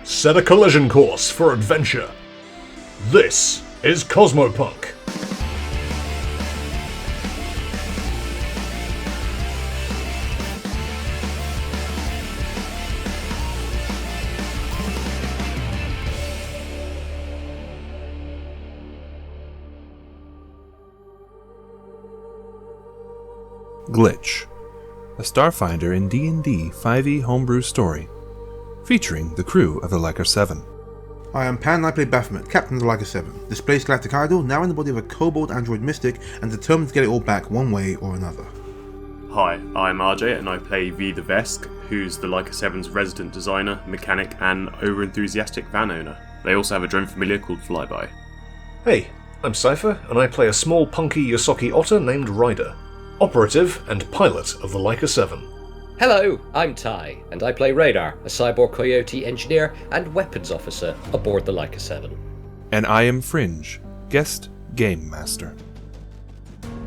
Set a collision course for adventure. This is Cosmopunk. Glitch, a Starfinder in D&D 5e homebrew story, featuring the crew of the Leica 7. I am Pan, I play Baphomet, Captain of the Leica 7, displaced galactic idol, now in the body of a kobold android mystic, and determined to get it all back one way or another. Hi, I'm RJ and I play V the Vesk, who's the Leica 7's resident designer, mechanic, and over-enthusiastic van owner. They also have a drone familiar called Flyby. Hey, I'm Cypher, and I play a small punky Yosoki otter named Ryder, operative and pilot of the Leica 7. Hello, I'm Ty, and I play Radar, a cyborg coyote engineer and weapons officer aboard the Leica 7. And I am Fringe, guest game master.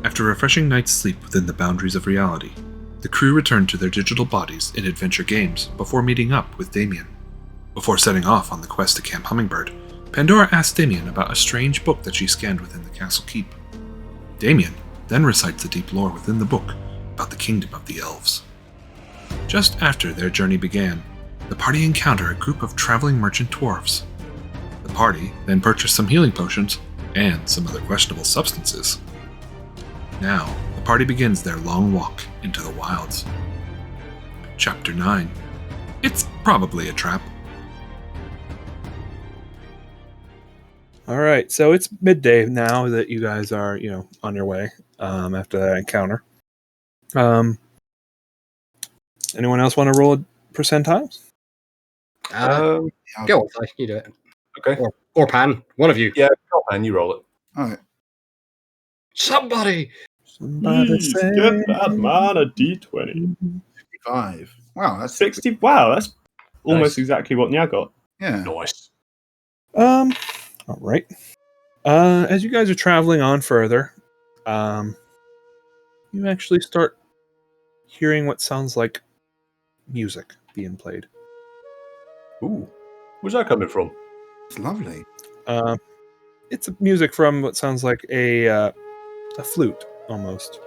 After a refreshing night's sleep within the boundaries of reality, the crew returned to their digital bodies in adventure games before meeting up with Damien. Before setting off on the quest to Camp Hummingbird, Pandora asked Damien about a strange book that she scanned within the castle keep. Damien then recites the deep lore within the book about the Kingdom of the Elves. Just after their journey began, the party encountered a group of traveling merchant dwarves. The party then purchased some healing potions and some other questionable substances. Now, the party begins their long walk into the wilds. Chapter 9. It's probably a trap. Alright, so it's midday now that you guys are, on your way after that encounter. Anyone else want to roll a percentile? Go on, Ty, you do it. Okay. Or Pan, one of you. Yeah, go on, you roll it. Alright. Somebody! Please get that man a D20. 55. Wow, that's 60. Wow, that's almost Nice. exactly what Nya got. Yeah. Nice. Alright. As you guys are traveling on further, you actually start hearing what sounds like music being played. Ooh, where's that coming from? It's lovely. It's music from what sounds like a flute, almost,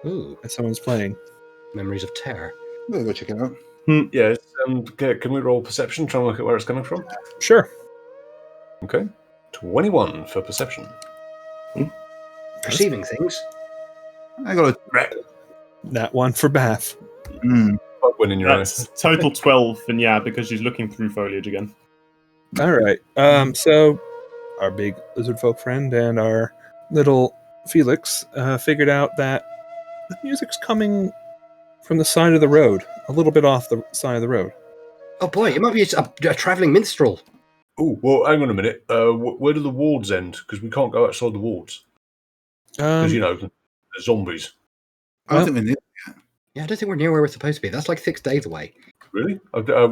Ooh, that someone's playing. memories of terror. We'll go check it out. Yeah, can we roll perception, try and look at where it's coming from? Sure. Okay. 21 for perception. Perceiving things. I got That one for Bath. Bug win in your eyes. That's total 12 for Nya because she's looking through foliage again. Alright, so our big lizard folk friend and our little Felix figured out that the music's coming from the side of the road, a little bit off the side of the road. Oh boy, it might be a travelling minstrel. Ooh, well, hang on a minute. Where do the wards end? Because we can't go outside the wards. Because, there's zombies. I don't think we need. Yeah, I don't think we're near where we're supposed to be. That's like 6 days away. Really?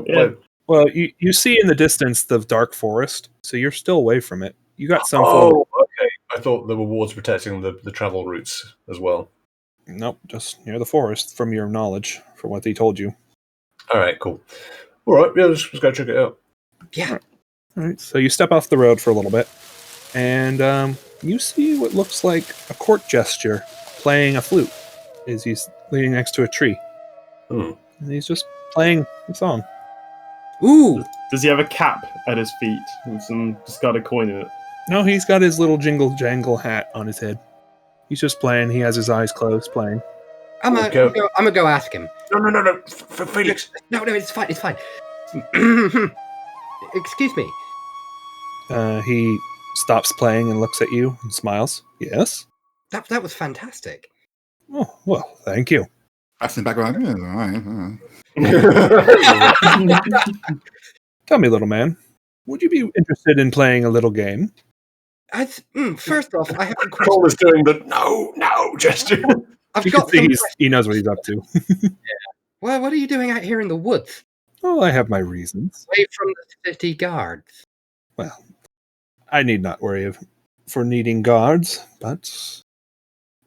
Yeah. Well, you see in the distance the dark forest, so you're still away from it. You got some okay. I thought there were wards protecting the travel routes as well. Nope, just near the forest, from your knowledge, from what they told you. All right, cool. All right, yeah, let's go check it out. Yeah. All right, so you step off the road for a little bit, and you see what looks like a court gesture playing a flute as he's leaning next to a tree. Hmm. And he's just playing a song. Ooh! Does he have a cap at his feet with some discarded coin in it? No, he's got his little jingle jangle hat on his head. He's just playing. He has his eyes closed, playing. I'm gonna go ask him. No. Felix. No, it's fine, it's fine. Excuse me. He stops playing and looks at you and smiles. Yes? That was fantastic. Oh, well, thank you. That's in the background. Yeah, all right. Tell me, little man, would you be interested in playing a little game? First off, I have a question. Cole is doing the no gesture. I've You got can see some he knows what he's up to. Well, what are you doing out here in the woods? Oh, I have my reasons. Away from the city guards. Well, I need not worry for needing guards, but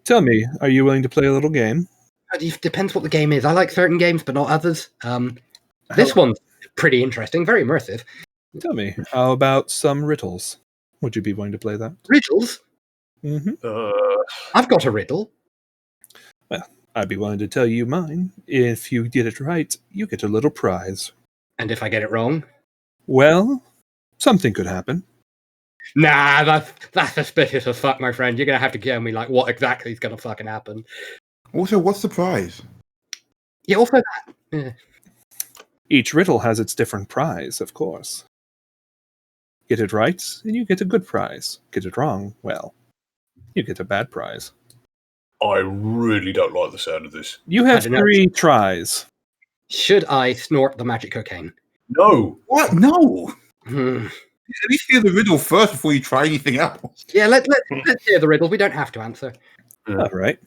tell me, are you willing to play a little game? It depends what the game is. I like certain games, but not others. This one's pretty interesting, very immersive. Tell me, how about some riddles? Would you be willing to play that? Riddles? Mm-hmm. I've got a riddle. Well, I'd be willing to tell you mine. If you get it right, you get a little prize. And if I get it wrong? Well, something could happen. Nah, that's suspicious as fuck, my friend. You're gonna have to tell me like what exactly is gonna fucking happen. Also, what's the prize? Yeah, also that. Yeah. Each riddle has its different prize, of course. Get it right, and you get a good prize. Get it wrong, well, you get a bad prize. I really don't like the sound of this. You have I don't know. 3 tries. Should I snort the magic cocaine? No! What? No! Hmm. At least hear the riddle first before you try anything else. Yeah, let's hear the riddle. We don't have to answer. All right.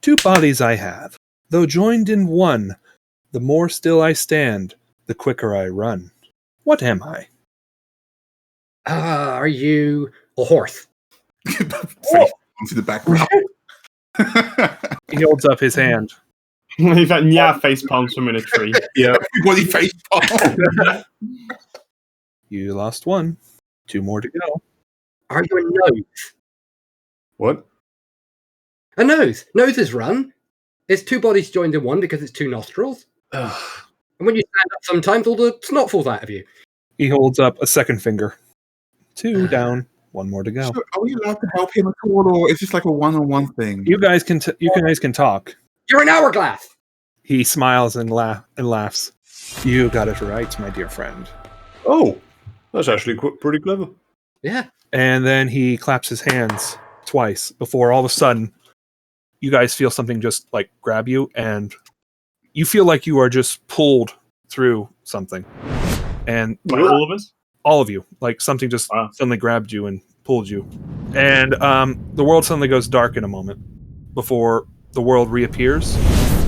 2 bodies I have, though joined in one. The more still I stand, the quicker I run. What am I? Are you a horse? Face into the background. He holds up his hand. You've got Nya face palms from in a tree. Yeah. Everybody face palm. You lost 1. 2 more to go. Are you a nose? What? A nose. Noses run. It's 2 bodies joined in one because it's 2 nostrils. Ugh. And when you stand up, sometimes all the snot falls out of you. He holds up a second finger. 2 down. 1 more to go. So are we allowed to help him at all, or is this like a one-on-one thing? You guys can talk. You're an hourglass. He smiles and laughs. You got it right, my dear friend. Oh, that's actually pretty clever. Yeah. And then he claps his hands twice before all of a sudden you guys feel something just like grab you, and you feel like you are just pulled through something. And Like all of us? all of you, like something just suddenly grabbed you and pulled you. And the world suddenly goes dark in a moment before the world reappears.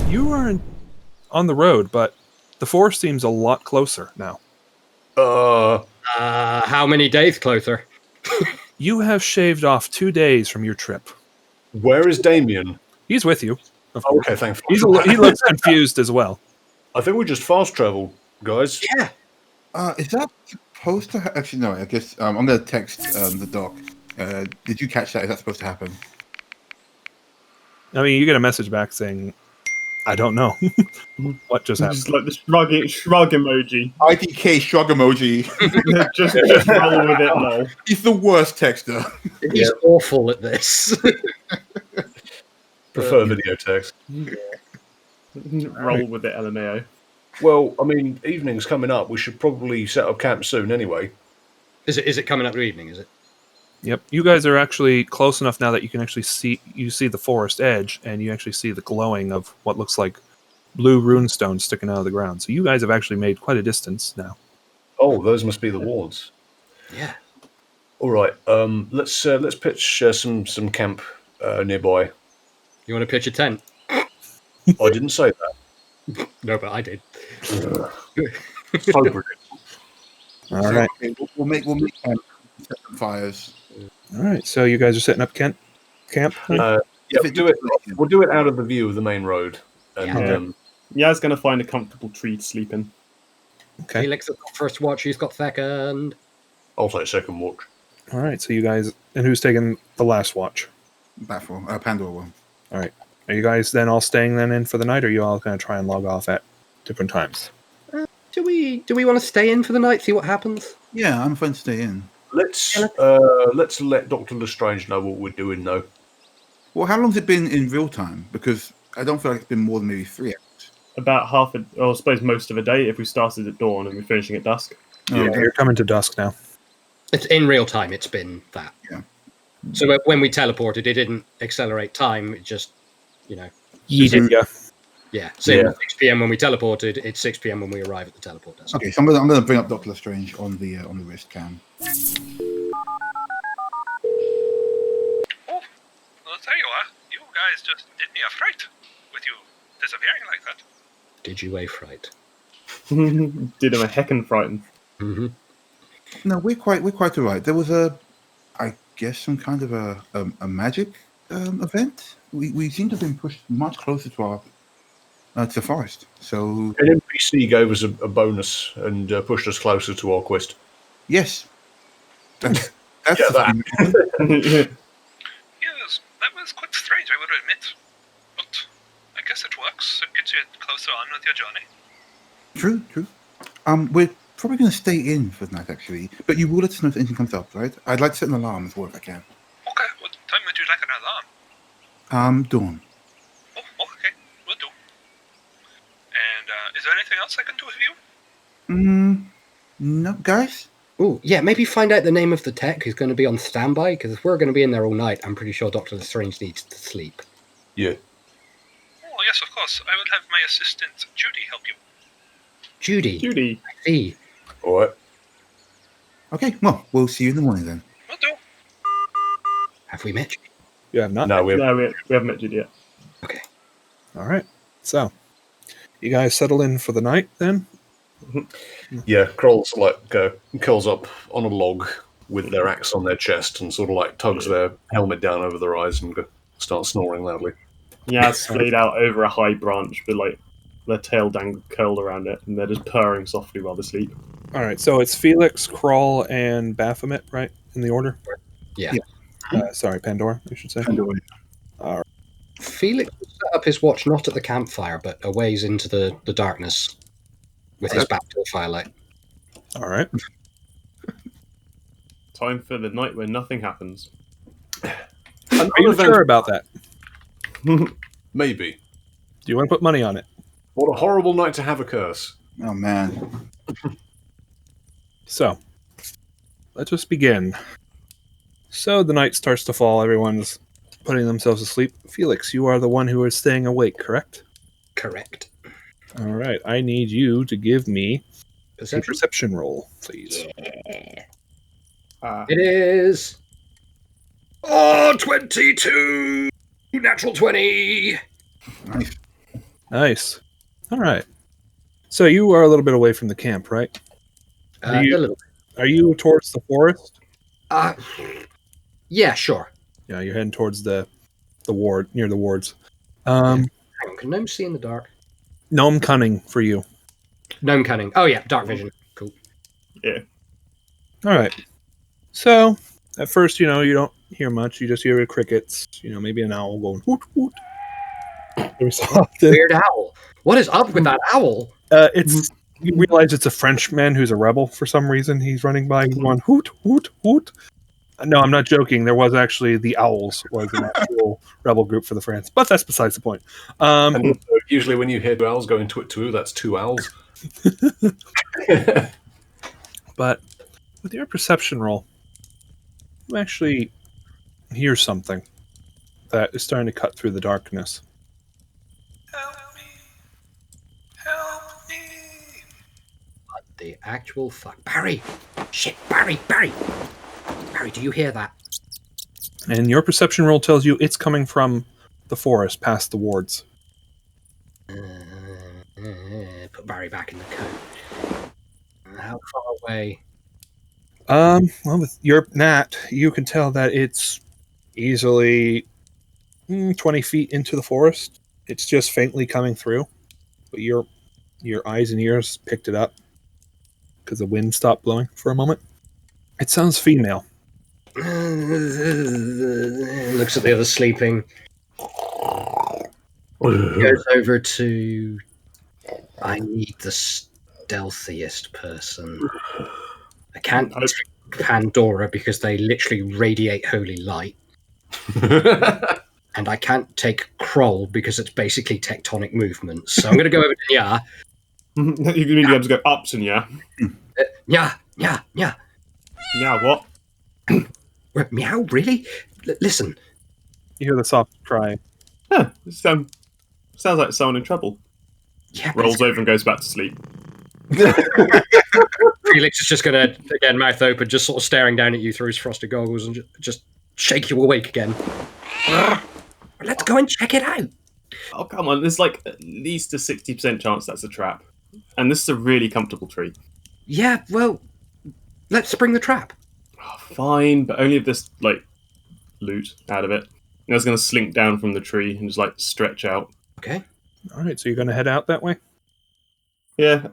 You are on the road, but the forest seems a lot closer now. How many days closer? You have shaved off 2 days from your trip. Where is Damien? He's with you. Oh, okay, thanks. He looks confused as well. I think we just fast traveled, guys. Yeah. Is that supposed to actually, no, I guess I'm going to text the doc. Did you catch that? Is that supposed to happen? I mean, you get a message back saying, I don't know. What just happened? Just like the shrug emoji. IDK shrug emoji. just roll with it, lol. He's the worst texter. He's awful at this. Prefer video text. Roll with it, LMAO. Well, I mean, evening's coming up. We should probably set up camp soon anyway. Is it coming up to evening, is it? Yep. You guys are actually close enough now that you can actually see the forest edge, and you actually see the glowing of what looks like blue runestones sticking out of the ground. So you guys have actually made quite a distance now. Oh, those must be the wards. Yeah. All right. Let's pitch some camp nearby. You want to pitch a tent? I didn't say that. No, but I did. So predictable. All right. Okay, we'll make set some fires. All right. So you guys are setting up camp. Yeah, we'll do it out of the view of the main road. And Ya's going to find a comfortable tree to sleep in. Okay. Felix has got first watch. Who's got second? I'll take second watch. All right. So you guys, and who's taking the last watch? Pandora one. All right. Are you guys then all staying then in for the night, or are you all going to try and log off at different times? Do we want to stay in for the night? See what happens. Yeah, I'm fine to stay in. Let's let Dr. Lestrange know what we're doing, though. Well, how long's it been in real time? Because I don't feel like it's been more than maybe 3 hours. About I suppose most of a day if we started at dawn and we're finishing at dusk. Oh, Yeah, okay. you're coming to dusk now. It's in real time. It's been that. Yeah. So when we teleported, it didn't accelerate time. It just, Yeeted ya. yeah. So it was 6 p.m. when we teleported. It's 6 p.m. when we arrive at the teleport desk. Okay, so I'm gonna bring up Dr. Lestrange on the wrist cam. Oh, well, there you are. You guys just did me a fright with you disappearing like that. Did you a fright? Did him a heckin' frighten. Mm-hmm. No, we're quite alright. There was I guess some kind of a magic event. We seem to have been pushed much closer to our to the forest. So, An NPC gave us a bonus and pushed us closer to our quest. yes. That's Yeah, the thing. Yes, that was quite strange, I would admit. But I guess it works. It gets you closer on with your journey. True. We're probably going to stay in for the night, actually. But you will let us know if anything comes up, right? I'd like to set an alarm as well if I can. Okay, what time would you like an alarm? Dawn. Oh, okay, will do. And is there anything else I can do for you? No, guys? Oh, yeah, maybe find out the name of the tech who's going to be on standby, because if we're going to be in there all night, I'm pretty sure Dr. Strange needs to sleep. Yeah. Oh, yes, of course. I will have my assistant, Judy, help you. Judy. I see. All right. Okay, well, we'll see you in the morning then. Will do. Have we met you? You have not? No, we haven't met Judy yet. Okay. All right. So, you guys settle in for the night then? Yeah, Kroll's curls up on a log with their axe on their chest and sort of like tugs their helmet down over their eyes and starts snoring loudly. Yeah, splayed out over a high branch, but like their tail curled around it, and they're just purring softly while they sleep. All right. So it's Felix, Kroll, and Baphomet, right? In the order? Yeah. Sorry, Pandora, I should say. Pandora. All right. Felix set up his watch not at the campfire, but a ways into the darkness with his back to the firelight. All right. Time for the night where nothing happens. Are you sure about that? Maybe. Do you want to put money on it? What a horrible night to have a curse. Oh, man. So, let's just begin. So the night starts to fall. Everyone's putting themselves to sleep. Felix, you are the one who is staying awake, correct? Correct. All right. I need you to give me a Perception? perception roll, please. It is... 22! Natural 20! Nice. Nice. All right. So you are a little bit away from the camp, right? A little. Are you towards the forest? Yeah, sure. Yeah, you're heading towards the ward, near the wards. Hang on, can gnomes see in the dark? Gnome cunning for you. Gnome cunning. Oh yeah, dark vision. Cool. Yeah. All right. So at first, you don't hear much. You just hear crickets. Maybe an owl going hoot hoot. Every so often. Weird owl. What is up with that owl? You realize it's a Frenchman who's a rebel for some reason. He's running by going hoot hoot hoot. No, I'm not joking. There was actually the Owls was an actual rebel group for the France, but that's besides the point. And also, usually when you hear two owls going twit-twoo, that's two owls. But with your perception roll, you actually hear something that is starting to cut through the darkness. Help me! Help me! What the actual fuck? Barry! Shit, Barry! Barry, do you hear that? And your perception roll tells you it's coming from the forest past the wards. Put Barry back in the coat. How far away? Well, with your Nat, you can tell that it's easily 20 feet into the forest. It's just faintly coming through, but your eyes and ears picked it up because the wind stopped blowing for a moment. It sounds female. Looks at the others sleeping. Goes over to... I need the stealthiest person. I can't take Pandora because they literally radiate holy light. And I can't take Kroll because it's basically tectonic movements. So I'm going to go over to Nya. You're going to be able to go ups and yeah. Nya. Yeah, what? Meow, really? Listen. You hear the soft cry. Huh, sounds like someone in trouble. Yeah, Rolls over and goes back to sleep. Felix is just going to, again, mouth open, just sort of staring down at you through his frosted goggles and just shake you awake again. Let's go and check it out. Oh, come on. There's like at least a 60% chance that's a trap. And this is a really comfortable tree. Yeah, well, let's spring the trap. Oh, fine, but only if there's, like, loot out of it. And I was going to slink down from the tree and just, like, stretch out. Okay. All right, so you're going to head out that way? Yeah,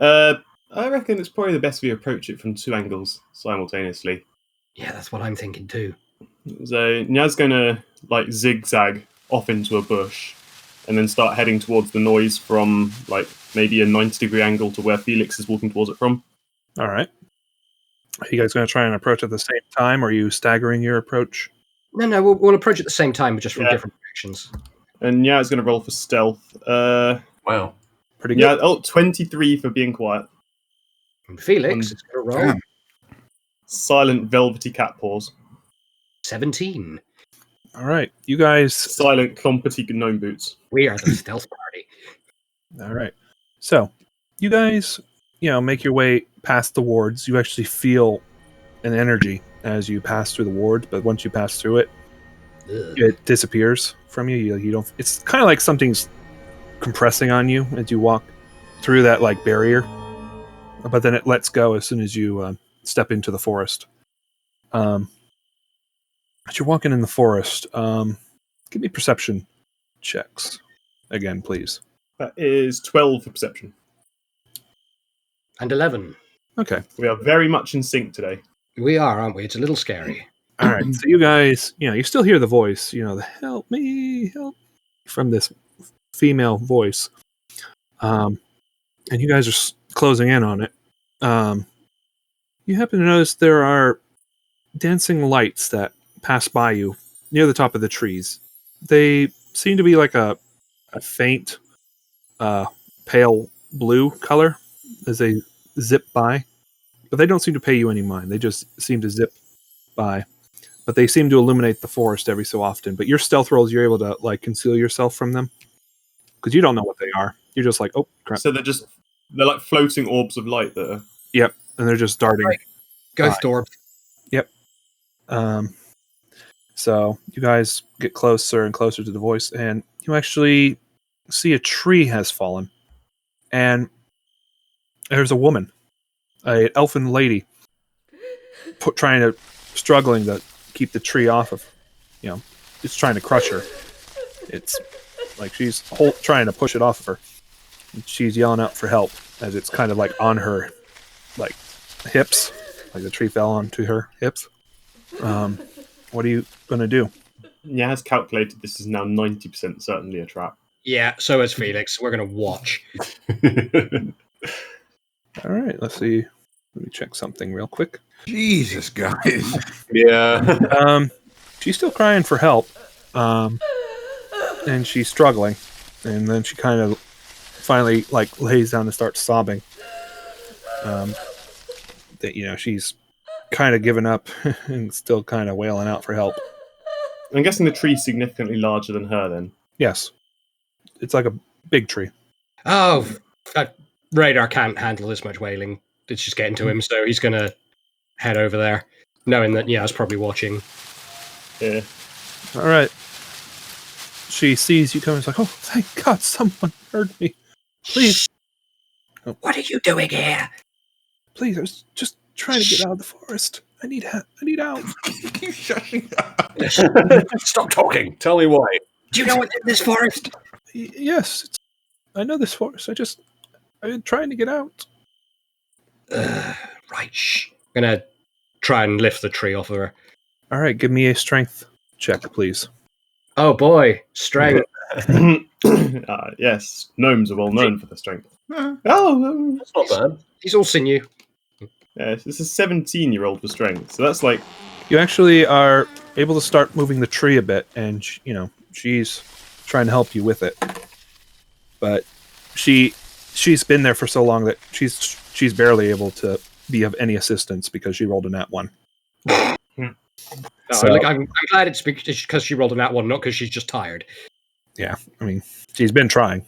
I reckon it's probably the best we approach it from 2 angles simultaneously. Yeah, that's what I'm thinking too. So Nyaz gonna like zigzag off into a bush, and then start heading towards the noise from like maybe a 90-degree angle to where Felix is walking towards it from. All right. Are you guys going to try and approach at the same time, or are you staggering your approach? No, we'll approach at the same time, but just from different directions. And Nyaz gonna roll for stealth. Wow. Pretty Yeah, good. 23 for being quiet. And Felix is going to roll Damn. Silent velvety cat paws. 17. All right, you guys. Silent clumpety gnome boots. We are the stealth party. All right. So, you guys, make your way past the wards. You actually feel an energy as you pass through the ward, but once you pass through it, Ugh. it disappears from you. You don't. It's kind of like something's compressing on you as you walk through that like barrier, but then it lets go as soon as you step into the forest. As you're walking in the forest, give me perception checks again, please. That is 12 for perception. And 11. Okay. We are very much in sync today. We are, aren't we? It's a little scary. All right. So you guys, you still hear the voice, the help me from this female voice. And you guys are closing in on it. You happen to notice there are dancing lights that pass by you near the top of the trees. They seem to be like a faint, pale blue color as they zip by. But they don't seem to pay you any mind. They just seem to zip by. But they seem to illuminate the forest every so often. But your stealth rolls, you're able to like conceal yourself from them. Because you don't know what they are. You're just like, oh, crap. So they're like floating orbs of light that are... Yep. And they're just darting. Right. Ghost orb. Yep. So you guys get closer and closer to the voice, and you actually see a tree has fallen. And there's a woman, an elfin lady, struggling to keep the tree off of, it's trying to crush her. It's like she's trying to push it off of her. And she's yelling out for help as it's kind of like on her, like hips, like the tree fell onto her hips. What are you gonna do? Yeah, has calculated this is now 90% certainly a trap. Yeah, so is Felix. We're going to watch. All right, let's see. Let me check something real quick. Jesus, guys. Yeah. She's still crying for help, and she's struggling, and then she kind of finally like lays down and starts sobbing. That she's kind of given up and still kind of wailing out for help. I'm guessing the tree's significantly larger than her then. Yes, it's like a big tree. Oh, Radar can't handle this much wailing. It's just getting to him, so he's going to head over there, knowing that Nya's probably watching. Yeah. All right. She sees you coming. It's like, oh, thank God, someone heard me. Please. Oh. What are you doing here? Please, I was just trying to get out of the forest. I need out. Keep shushing up. Stop talking. Tell me why. Do you know what's in this forest? Yes. I know this forest. I've been trying to get out. Right, shh. I'm going to try and lift the tree off of her. All right, give me a strength check, please. Oh boy, strength. Yes, gnomes are well known for their strength. Uh, Oh, That's not bad. He's all sinew. yes, this is 17-year-old for strength, so that's like... You actually are able to start moving the tree a bit, and she's trying to help you with it. But she's been there for so long that she's barely able to be of any assistance because she rolled a nat 1. No, I'm glad it's because she rolled a nat 1, not because she's just tired. Yeah, I mean, she's been trying.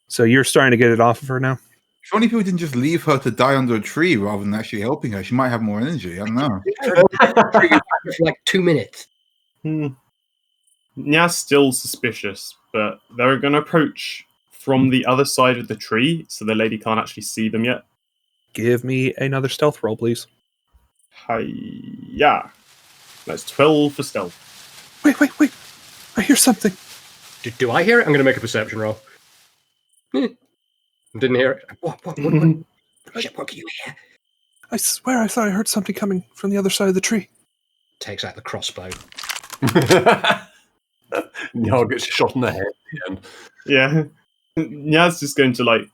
So you're starting to get it off of her now? if only people didn't just leave her to die under a tree rather than actually helping her, she might have more energy. I don't know. For like 2 minutes. Nya's still suspicious, but they're going to approach from the other side of the tree, so the lady can't actually see them yet. Give me another stealth roll, please. Hi-ya. That's 12 for stealth. Wait. I hear something. Do I hear it? I'm going to make a perception roll. Didn't hear it. What? Shit, what can you hear? I swear I thought I heard something coming from the other side of the tree. Takes out the crossbow. Nyar gets shot in the head at the end. Yeah. Nyar's just going to like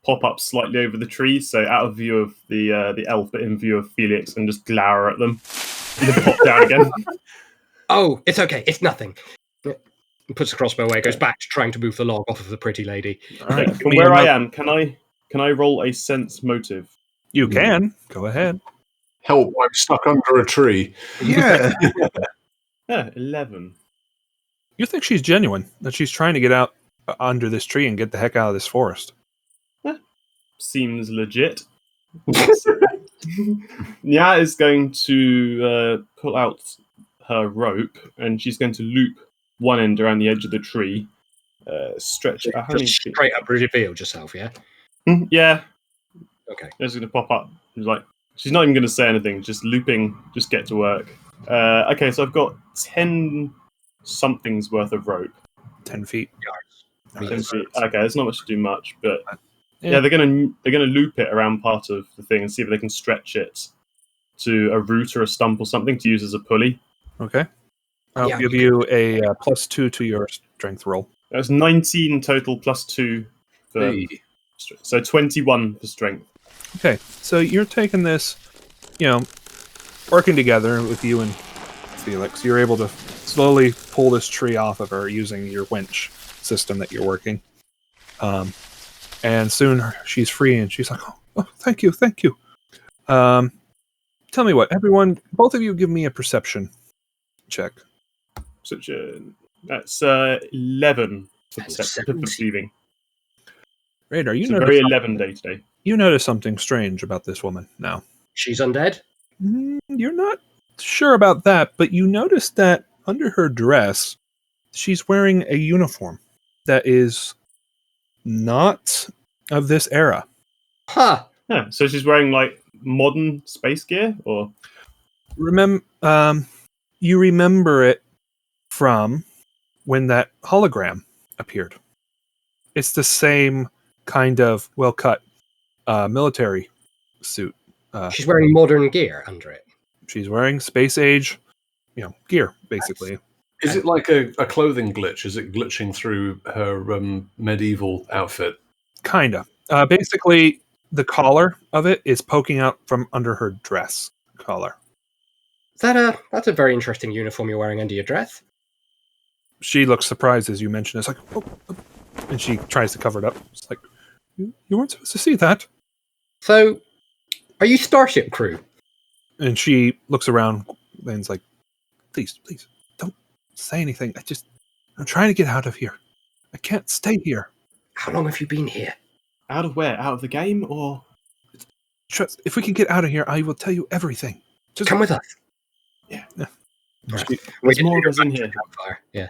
pop up slightly over the tree, so out of view of the elf, but in view of Felix, and just glower at them. And then pop down again. Oh, it's okay. It's nothing. Puts the crossbow away. Goes back to trying to move the log off of the pretty lady. All right, give From me where I another- am, can I roll a sense motive? You can. Go ahead. Help, I'm stuck under a tree. Yeah. Yeah, 11. You think she's genuine, that she's trying to get out under this tree and get the heck out of this forest. Seems legit. Nya is going to pull out her rope, and she's going to loop one end around the edge of the tree, stretch it. How many Just feet? straight up revealed yourself, yeah? Yeah. Okay. It's going to pop up. She's not even going to say anything, just looping, just get to work. Okay, so I've got 10 something's worth of rope. 10 feet. 10 feet. Okay, there's not much to do much, but Yeah. yeah, they're gonna loop it around part of the thing and see if they can stretch it to a root or a stump or something to use as a pulley. Okay. I'll Yeah, give you a +2 to your strength roll. That's 19 total plus 2 for strength. So 21 for strength. Okay, so you're taking this, working together with you and Felix. You're able to slowly pull this tree off of her using your winch system that you're working. And soon she's free, and she's like, "Oh, thank you. Tell me what, everyone, both of you, give me a perception check." That's 11 for And perceiving. Radar, It's a very 11 day today. you notice something strange about this woman now. She's undead? You're not sure about that, but you notice that under her dress, she's wearing a uniform that is not of this era. Huh. Yeah, so she's wearing like modern space gear, or You remember it from when that hologram appeared. It's the same kind of well-cut military suit. She's wearing modern gear under it. She's wearing space age, gear, basically. Is it like a clothing glitch? Is it glitching through her medieval outfit? Kinda. Basically, the collar of it is poking out from under her dress collar. That's a very interesting uniform you're wearing under your dress. She looks surprised as you mention it. It's like, oh, and she tries to cover it up. It's like, you weren't supposed to see that. So, are you Starship crew? And she looks around and is like, please, don't say anything. I'm trying to get out of here. I can't stay here. How long have you been here? out of where? Out of the game, or Trust, if we can get out of here, I will tell you everything. Just Come with us. Yeah. Right. There's more of us in here. Campfire. Yeah.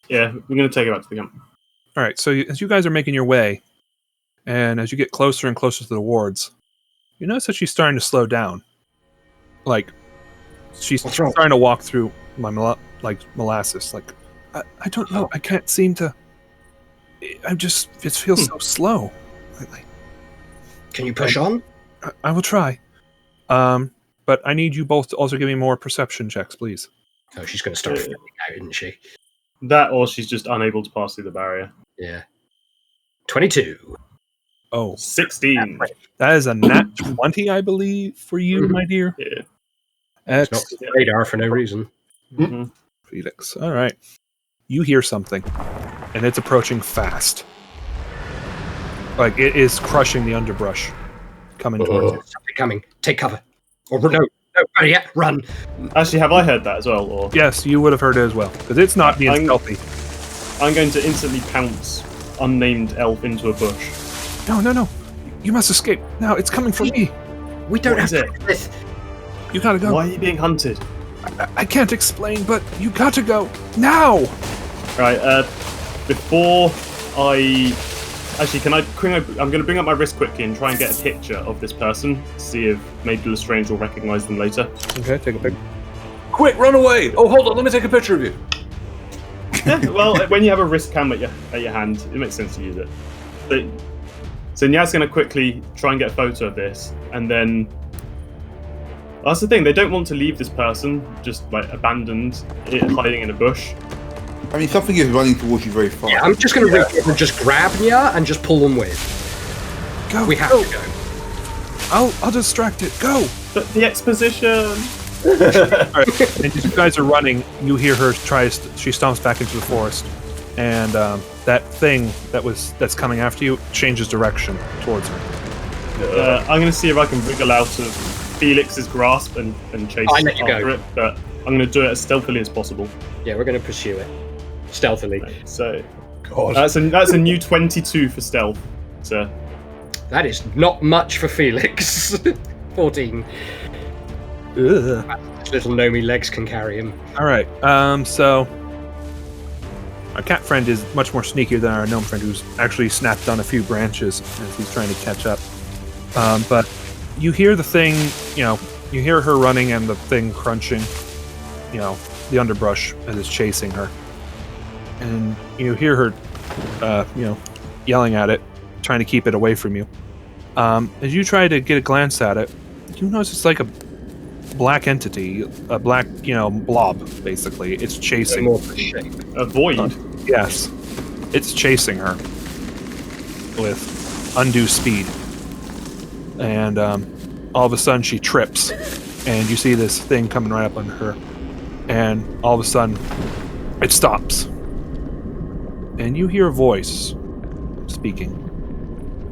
Yeah, we're going to take her back to the camp. All right, so as you guys are making your way, and as you get closer and closer to the wards, you notice that she's starting to slow down. Like, she's What's wrong? starting to walk through my molasses. Like, I don't know. I can't seem to. It feels so slow lately. Can you push on? I will try. But I need you both to also give me more perception checks, please. Oh, she's going to start flipping out, isn't she? That, or she's just unable to pass through the barrier. Yeah. 22. Oh, 16. that is a nat 20, I believe, for you, my dear. Yeah. It's not Excellent, radar for no reason. Mhm. Felix. All right. You hear something, and it's approaching fast. Like, it is crushing the underbrush, coming towards you. Something coming. Take cover. Or no, better yet, run. Actually, have I heard that as well? Or Yes, you would have heard it as well, because it's not being I'm- stealthy. I'm going to instantly pounce unnamed elf into a bush. No. You must escape. Now, it's coming for me. We don't What have is time it? for this. You gotta go. Why are you being hunted? I can't explain, but you gotta go. Now! Right, before I... Actually, I'm going to bring up my wrist quickly and try and get a picture of this person, see if maybe Lestrange will recognise them later. Okay, take a pic. Quick, run away! Oh, hold on, let me take a picture of you. Yeah, well, when you have a wrist cam at your hand, it makes sense to use it. So Nyaz's going to quickly try and get a photo of this, and then... That's the thing, they don't want to leave this person just, like, abandoned, hiding in a bush. I mean, something is running towards you very fast. Yeah, I'm just going to reach in and just grab Nya and just pull them with. Go. We have to go. I'll distract it. Go. But the exposition... Alright, and as you guys are running, you hear her she stomps back into the forest, and that thing that's coming after you changes direction towards her. I'm going to see if I can wriggle out of Felix's grasp and chase after it, but I'm going to do it as stealthily as possible. Yeah, we're going to pursue it. Stealthily. So, God. that's a new 22 for stealth. So, that is not much for Felix. 14. Ugh. His little gnomey legs can carry him. Alright, so our cat friend is much more sneakier than our gnome friend, who's actually snapped on a few branches as he's trying to catch up. But you hear the thing, you hear her running and the thing crunching, the underbrush as it's chasing her. And you hear her, yelling at it, trying to keep it away from you. As you try to get a glance at it, you notice it's like a black entity, a black, blob, basically. It's chasing. a void. Yes. It's chasing her with undue speed. And all of a sudden she trips, and you see this thing coming right up on her. And all of a sudden it stops. And you hear a voice speaking.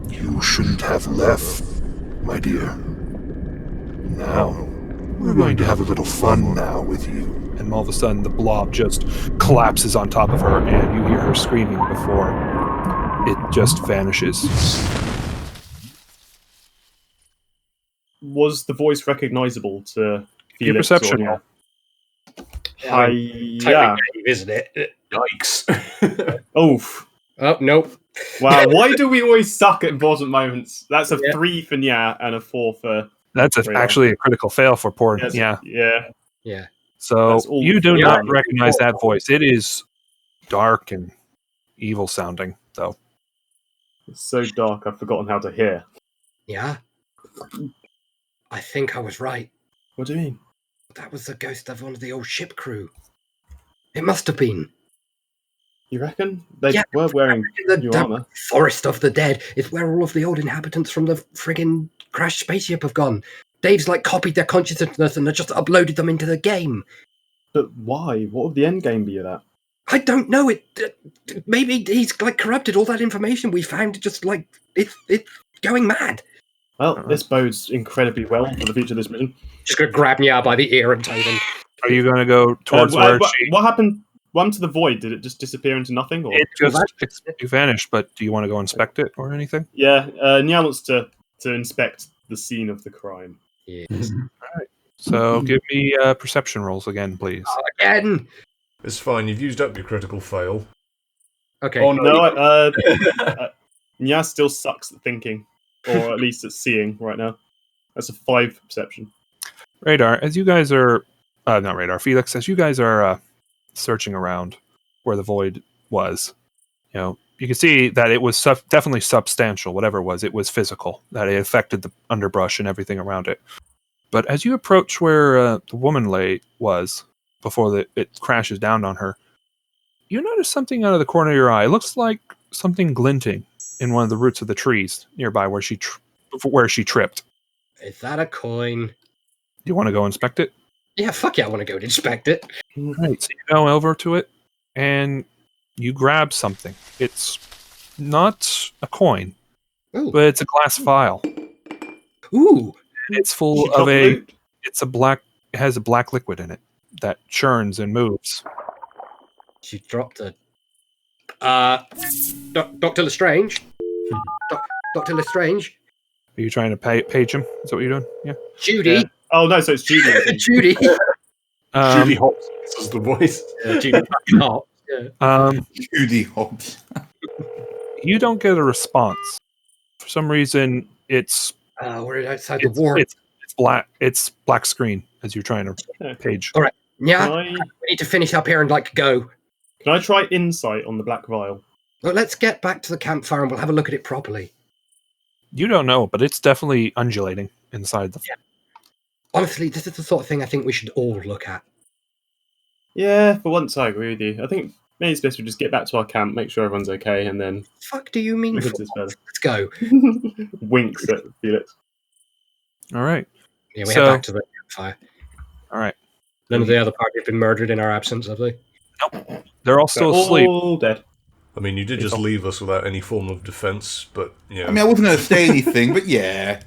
You shouldn't have left, my dear. Now, we're going to have a little fun now with you. And all of a sudden, the blob just collapses on top of her, and you hear her screaming before it just vanishes. Was the voice recognizable to Your Felix? perception Or... Totally naive, isn't it? Yikes. Oof. Oh, nope. Wow, why do we always suck at important moments? That's a 3 for Nya and a 4 for... That's actually a critical fail for poor. Yes, Yeah. Yeah. So That's all you do for not Nya. recognize that voice. It is dark and evil sounding, though. It's so dark, I've forgotten how to hear. Yeah? I think I was right. What do you mean? That was the ghost of one of the old ship crew. It must have been. You reckon? They Yeah, were wearing The new damn armor. Forest of the Dead is where all of the old inhabitants from the friggin' crashed spaceship have gone. Dave's copied their consciousness and just uploaded them into the game. But why? What would the end game be of that? I don't know. Maybe he's corrupted all that information we found. Just it's going mad. Well, this bodes incredibly well for the future of this mission. Just gonna grab Nya by the ear and tell them. Are you going to go towards where she... What happened? What happened to the void? Did it just disappear into nothing? Or? It vanished, but do you want to go inspect it or anything? Yeah, Nya wants to inspect the scene of the crime. Yes. So give me perception rolls again, please. Again. It's fine, you've used up your critical fail. Okay. Oh no, Nya still sucks at thinking, or at least at seeing right now. That's a 5 perception. Radar, as you guys are... not Radar, Felix, as you guys are searching around where the void was, you can see that it was definitely substantial, whatever it was physical, that it affected the underbrush and everything around it. But as you approach where the woman was, before it crashes down on her, you notice something out of the corner of your eye. It looks like something glinting in one of the roots of the trees nearby where she tripped. Is that a coin? Do you want to go inspect it? Yeah, fuck yeah, I want to go and inspect it. Right, so you go over to it, and you grab something. It's not a coin, Ooh. but it's a glass vial. Ooh. It's full She of dropped loot. it has a black liquid in it that churns and moves. She dropped a... Dr. Lestrange? Dr. Lestrange? Are you trying to page him? Is that what you're doing? Yeah. Judy? Yeah. Oh no, so it's Judy. I think. Judy? Judy Hobbs is the voice. Judy fucking hot. Yeah. Judy Hobbs. You don't get a response. For some reason, it's We're outside the war. It's black. It's black screen as you're trying to page. All right. Yeah, Can we need to finish up here and go. I try insight on the black vial? Well, let's get back to the campfire and we'll have a look at it properly. You don't know, but it's definitely undulating inside the. Yeah. Honestly, this is the sort of thing I think we should all look at. Yeah, for once I agree with you. I think maybe it's best we just get back to our camp, make sure everyone's okay, and then Fuck do you mean? look For into this further. Let's go. Winks at Felix. All right. Yeah, we So- head back to the campfire. All right. None of the other party have been murdered in our absence, have they? They're all still They're asleep. all dead. I mean, you did just leave us without any form of defense, but yeah. I mean, I wasn't going to say anything, but yeah.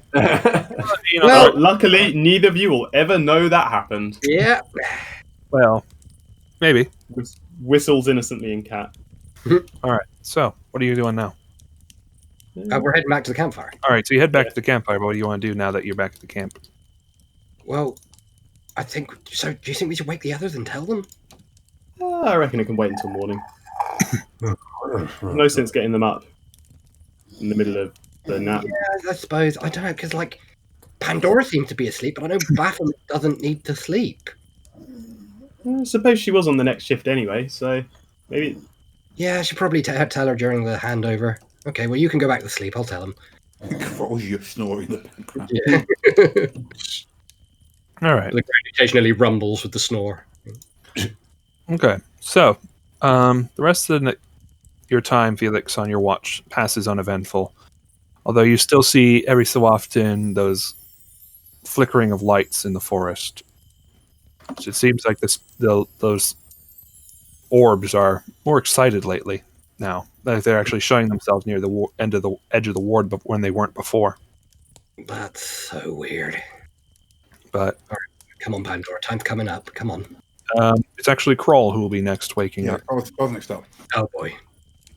You know, Well- Luckily, neither of you will ever know that happened. Yeah. well, maybe. Whistles innocently in cat. All right. So, what are you doing now? We're heading back to the campfire. All right. So you head back to the campfire. But what do you want to do now that you're back at the camp? Well, I think so. Do you think we should wake the others and tell them? I reckon it can wait until morning. No sense getting them up in the middle of the nap. Yeah, I suppose. I don't know, because, like, Pandora seems to be asleep, but I know Baphomet doesn't need to sleep. I suppose she was on the next shift anyway, so maybe. Yeah, I should probably tell her during the handover. Okay, well, you can go back to sleep. I'll tell them. Cross, you're snoring in the background. Yeah. All right. The crowd occasionally rumbles with the snore. Okay. So, the rest of your time, Felix, on your watch passes uneventful. Although you still see every so often those flickering of lights in the forest. So it seems like those orbs are more excited lately now. Like they're actually showing themselves near the edge of the ward, but when they weren't before. That's so weird. But Come on, Pandora. Time's coming up. Come on. it's actually Kroll who will be next waking Yeah, up. I was next up. Oh, boy.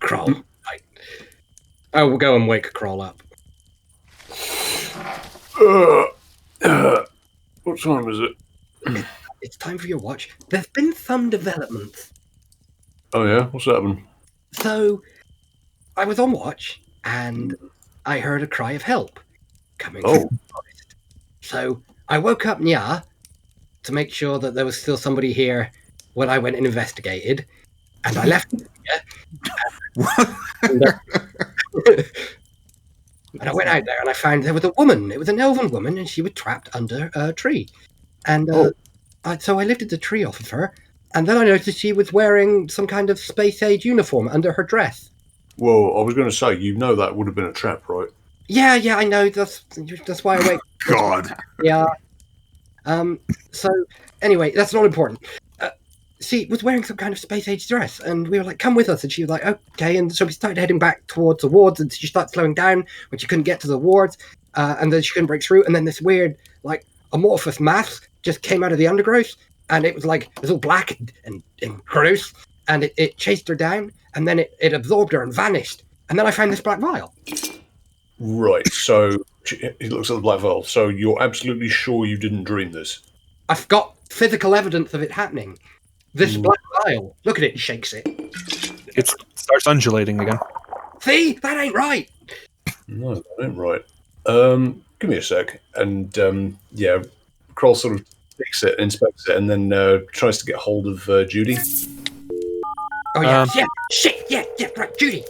Crawl. Right. I will go and wake Crawl up. What time is it? It's time for your watch. There's been some developments. Oh yeah, what's happened? So, I was on watch, and I heard a cry of help coming from the forest. So, I woke up Nya to make sure that there was still somebody here when I went and investigated, and I left him here. And I went out there, and I found there was a woman. It was an elven woman, and she was trapped under a tree. And so I lifted the tree off of her, and then I noticed she was wearing some kind of space-age uniform under her dress. Well, I was going to say, you know that would have been a trap, right? Yeah, I know. That's why I wait. God. Yeah. So anyway, that's not important. She was wearing some kind of space-age dress, and we were like, "Come with us." And she was like, "Okay." And so we started heading back towards the wards, and she started slowing down when she couldn't get to the wards, and then she couldn't break through. And then this weird, like, amorphous mass just came out of the undergrowth, and it was like it was all black and gross, and it chased her down, and then it absorbed her and vanished. And then I found this black vial. Right, so he looks at the black vial. So you're absolutely sure you didn't dream this? I've got physical evidence of it happening. This black vial. Look at it, shakes it. It starts undulating again. See? That ain't right. No, that ain't right. Give me a sec. And yeah, Kroll sort of takes it, inspects it, and then tries to get hold of Judy. Oh, yeah. Yeah. Shit. Yeah. Right. Judy.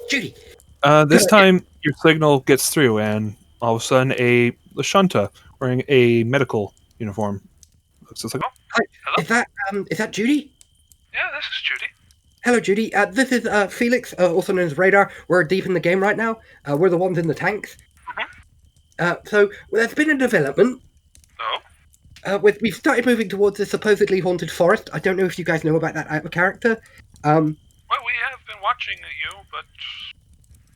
This time, your signal gets through, and all of a sudden, a Lashunta wearing a medical uniform looks just like, "Oh, Hi. Is that Judy? yeah, this is Judy." Hello, Judy. This is Felix, also known as Radar. We're deep in the game right now. We're the ones in the tanks. So there's been a development. Oh. We've started moving towards the supposedly haunted forest. I don't know if you guys know about that type of character. Well, we have been watching you, but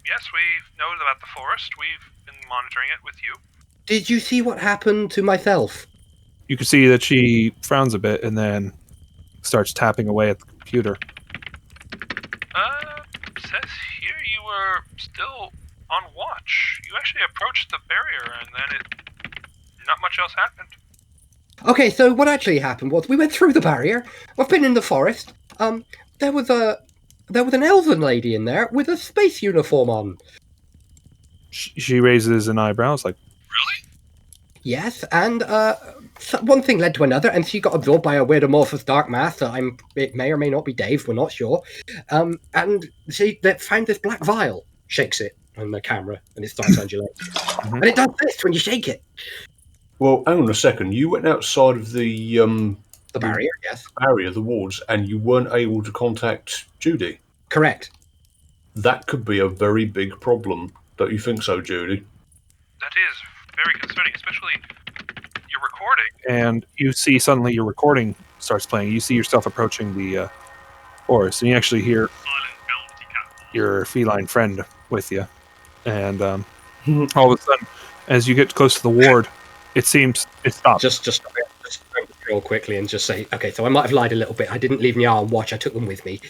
yes, we know about the forest. We've been monitoring it with you. Did you see what happened to myself? You can see that she frowns a bit and then starts tapping away at the computer. Says here you were still on watch. You actually approached the barrier and then not much else happened. Okay, so what actually happened was we went through the barrier. We've been in the forest. There was an elven lady in there with a space uniform on. She raises an eyebrow. It's like, Yes, and one thing led to another, and she got absorbed by a weird amorphous dark mass. It may or may not be Dave. We're not sure. And she found this black vial. Shakes it. on the camera, and it starts undulating. And it does this when you shake it. Well, hang on a second. You went outside of the The barrier, yes. barrier, the wards, and you weren't able to contact Judy. Correct. That could be a very big problem. Don't you think so, Judy? That is very concerning, especially you're recording. And you see suddenly your recording starts playing. You see yourself approaching the forest, and you actually hear your feline friend with you. And all of a sudden, as you get close to the ward, it seems it stops. Just real quickly and just say, okay, so I might have lied a little bit. I didn't leave Nyar on watch. I took them with me.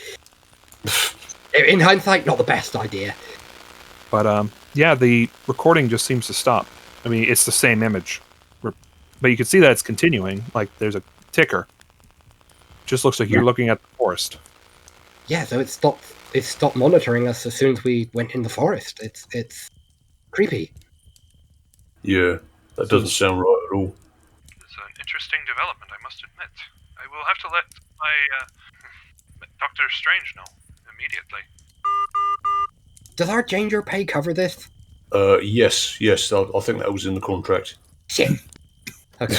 In hindsight, not the best idea. But yeah, the recording just seems to stop. I mean, it's the same image, but you can see that it's continuing. Like there's a ticker. Just looks like you're looking at the forest. Yeah, so it stopped monitoring us as soon as we went in the forest. It's creepy. Yeah, that doesn't sound right at all. It's an interesting development, I must admit. I will have to let my Dr. Strange know immediately. Does our danger pay cover this? Yes. I think that was in the contract. Shit. Okay.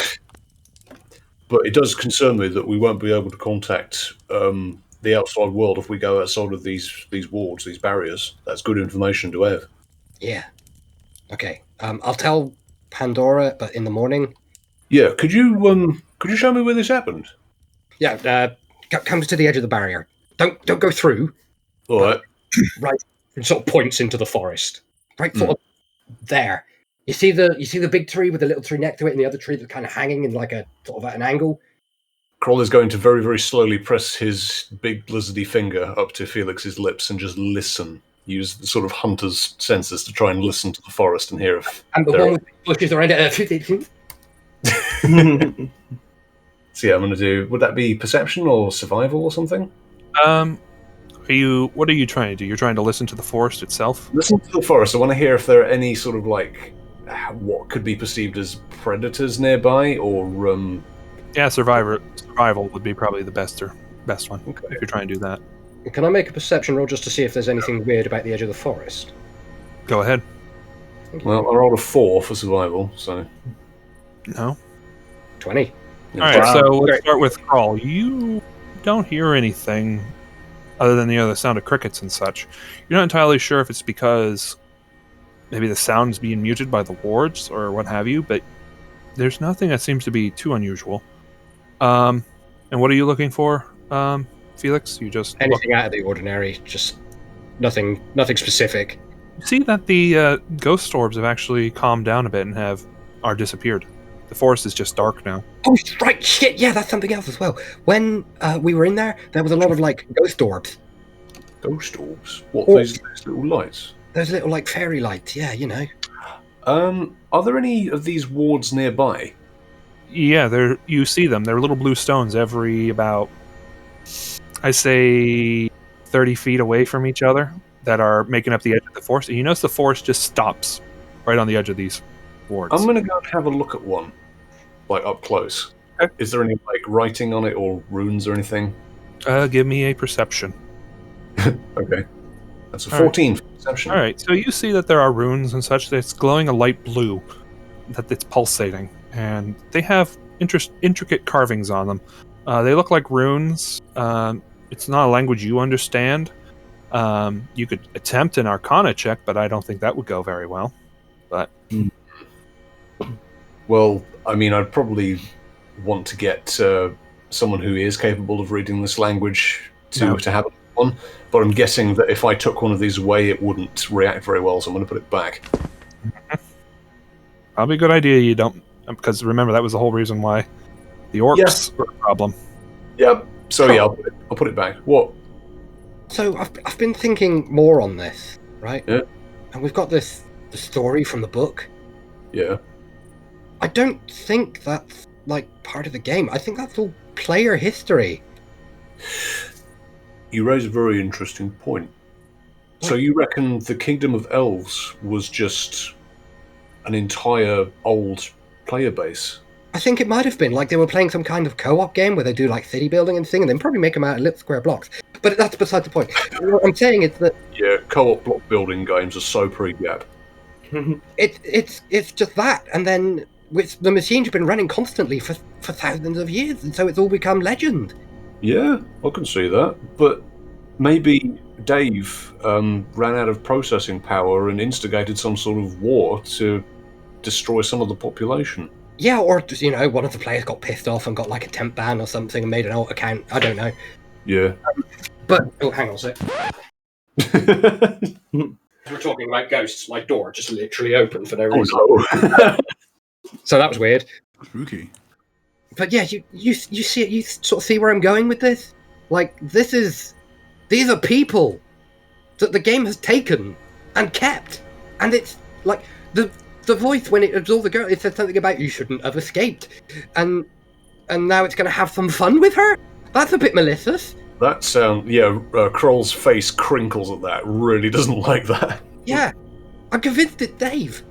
But it does concern me that we won't be able to contact the outside world if we go outside of these wards, these barriers. That's good information to have. Yeah. Okay. I'll tell Pandora, but in the morning. Yeah. Could you show me where this happened? Yeah. Comes to the edge of the barrier. Don't go through. All right. Right. It sort of points into the forest. Right. Sort of there. You see the big tree with the little tree next to it, and the other tree that's kind of hanging in like a sort of at an angle. Kroll is going to very, very slowly press his big lizardy finger up to Felix's lips and just listen. Use the sort of hunter's senses to try and listen to the forest and hear if. And the one with the bushes around it. So yeah, I'm going to do. Would that be perception or survival or something? What are you trying to do? You're trying to listen to the forest itself? Listen to the forest. I want to hear if there are any sort of like what could be perceived as predators nearby, or yeah, survival would be probably the best one okay. if you're trying to do that. Can I make a perception roll just to see if there's anything weird about the edge of the forest? Go ahead. Well, I rolled a 4 for survival, so no. 20. All right, so let's start with Crawl. You don't hear anything other than the sound of crickets and such. You're not entirely sure if it's because maybe the sound's being muted by the wards or what have you, but there's nothing that seems to be too unusual. And what are you looking for, Felix? You just anything out of the ordinary, just nothing specific. You see that the ghost orbs have actually calmed down a bit and are disappeared. The forest is just dark now. Oh, right, shit, yeah, that's something else as well. When we were in there was a lot of, like, ghost orbs. Ghost orbs? What, those little lights? Those little, like, fairy lights, yeah, you know. Are there any of these wards nearby? Yeah, you see them. They're little blue stones every about, I say, 30 feet away from each other that are making up the edge of the forest. And you notice the forest just stops right on the edge of these wards. I'm going to go and have a look at one, like up close. Okay. Is there any like writing on it or runes or anything? Give me a perception. Okay. That's a 14 for perception. Alright, so you see that there are runes and such that's glowing a light blue, that it's pulsating, and they have intricate carvings on them. They look like runes. It's not a language you understand. You could attempt an Arcana check, but I don't think that would go very well. But well, I mean, I'd probably want to get someone who is capable of reading this language to have one. But I'm guessing that if I took one of these away, it wouldn't react very well, so I'm going to put it back. Probably a good idea you don't, because remember, that was the whole reason why the orcs were a problem. Yep. So yeah, I'll put it back. What? So I've been thinking more on this, right? Yeah. And we've got the story from the book. Yeah. I don't think that's, like, part of the game. I think that's all player history. You raise a very interesting point. So you reckon the Kingdom of Elves was just an entire old player base? I think it might have been. Like, they were playing some kind of co-op game where they do, like, city building and thing, and then probably make them out of little square blocks. But that's beside the point. What I'm saying is that Yeah, co-op block building games are so pre-gap. it's just that, and then the machine's been running constantly for thousands of years, and so it's all become legend. Yeah, I can see that. But maybe Dave ran out of processing power and instigated some sort of war to destroy some of the population. Yeah, or one of the players got pissed off and got like a temp ban or something and made an alt account. I don't know. Yeah. But hang on a sec. We're talking about ghosts. My door just literally opened for no reason. Oh, no. So that was weird. Spooky. But yeah, you see it. You sort of see where I'm going with this. Like these are people that the game has taken and kept, and it's like the voice when it absorbed the girl. It said something about you shouldn't have escaped, and now it's going to have some fun with her. That's a bit malicious. That sound, Kroll's face crinkles at that. Really doesn't like that. Yeah, I'm convinced it's Dave.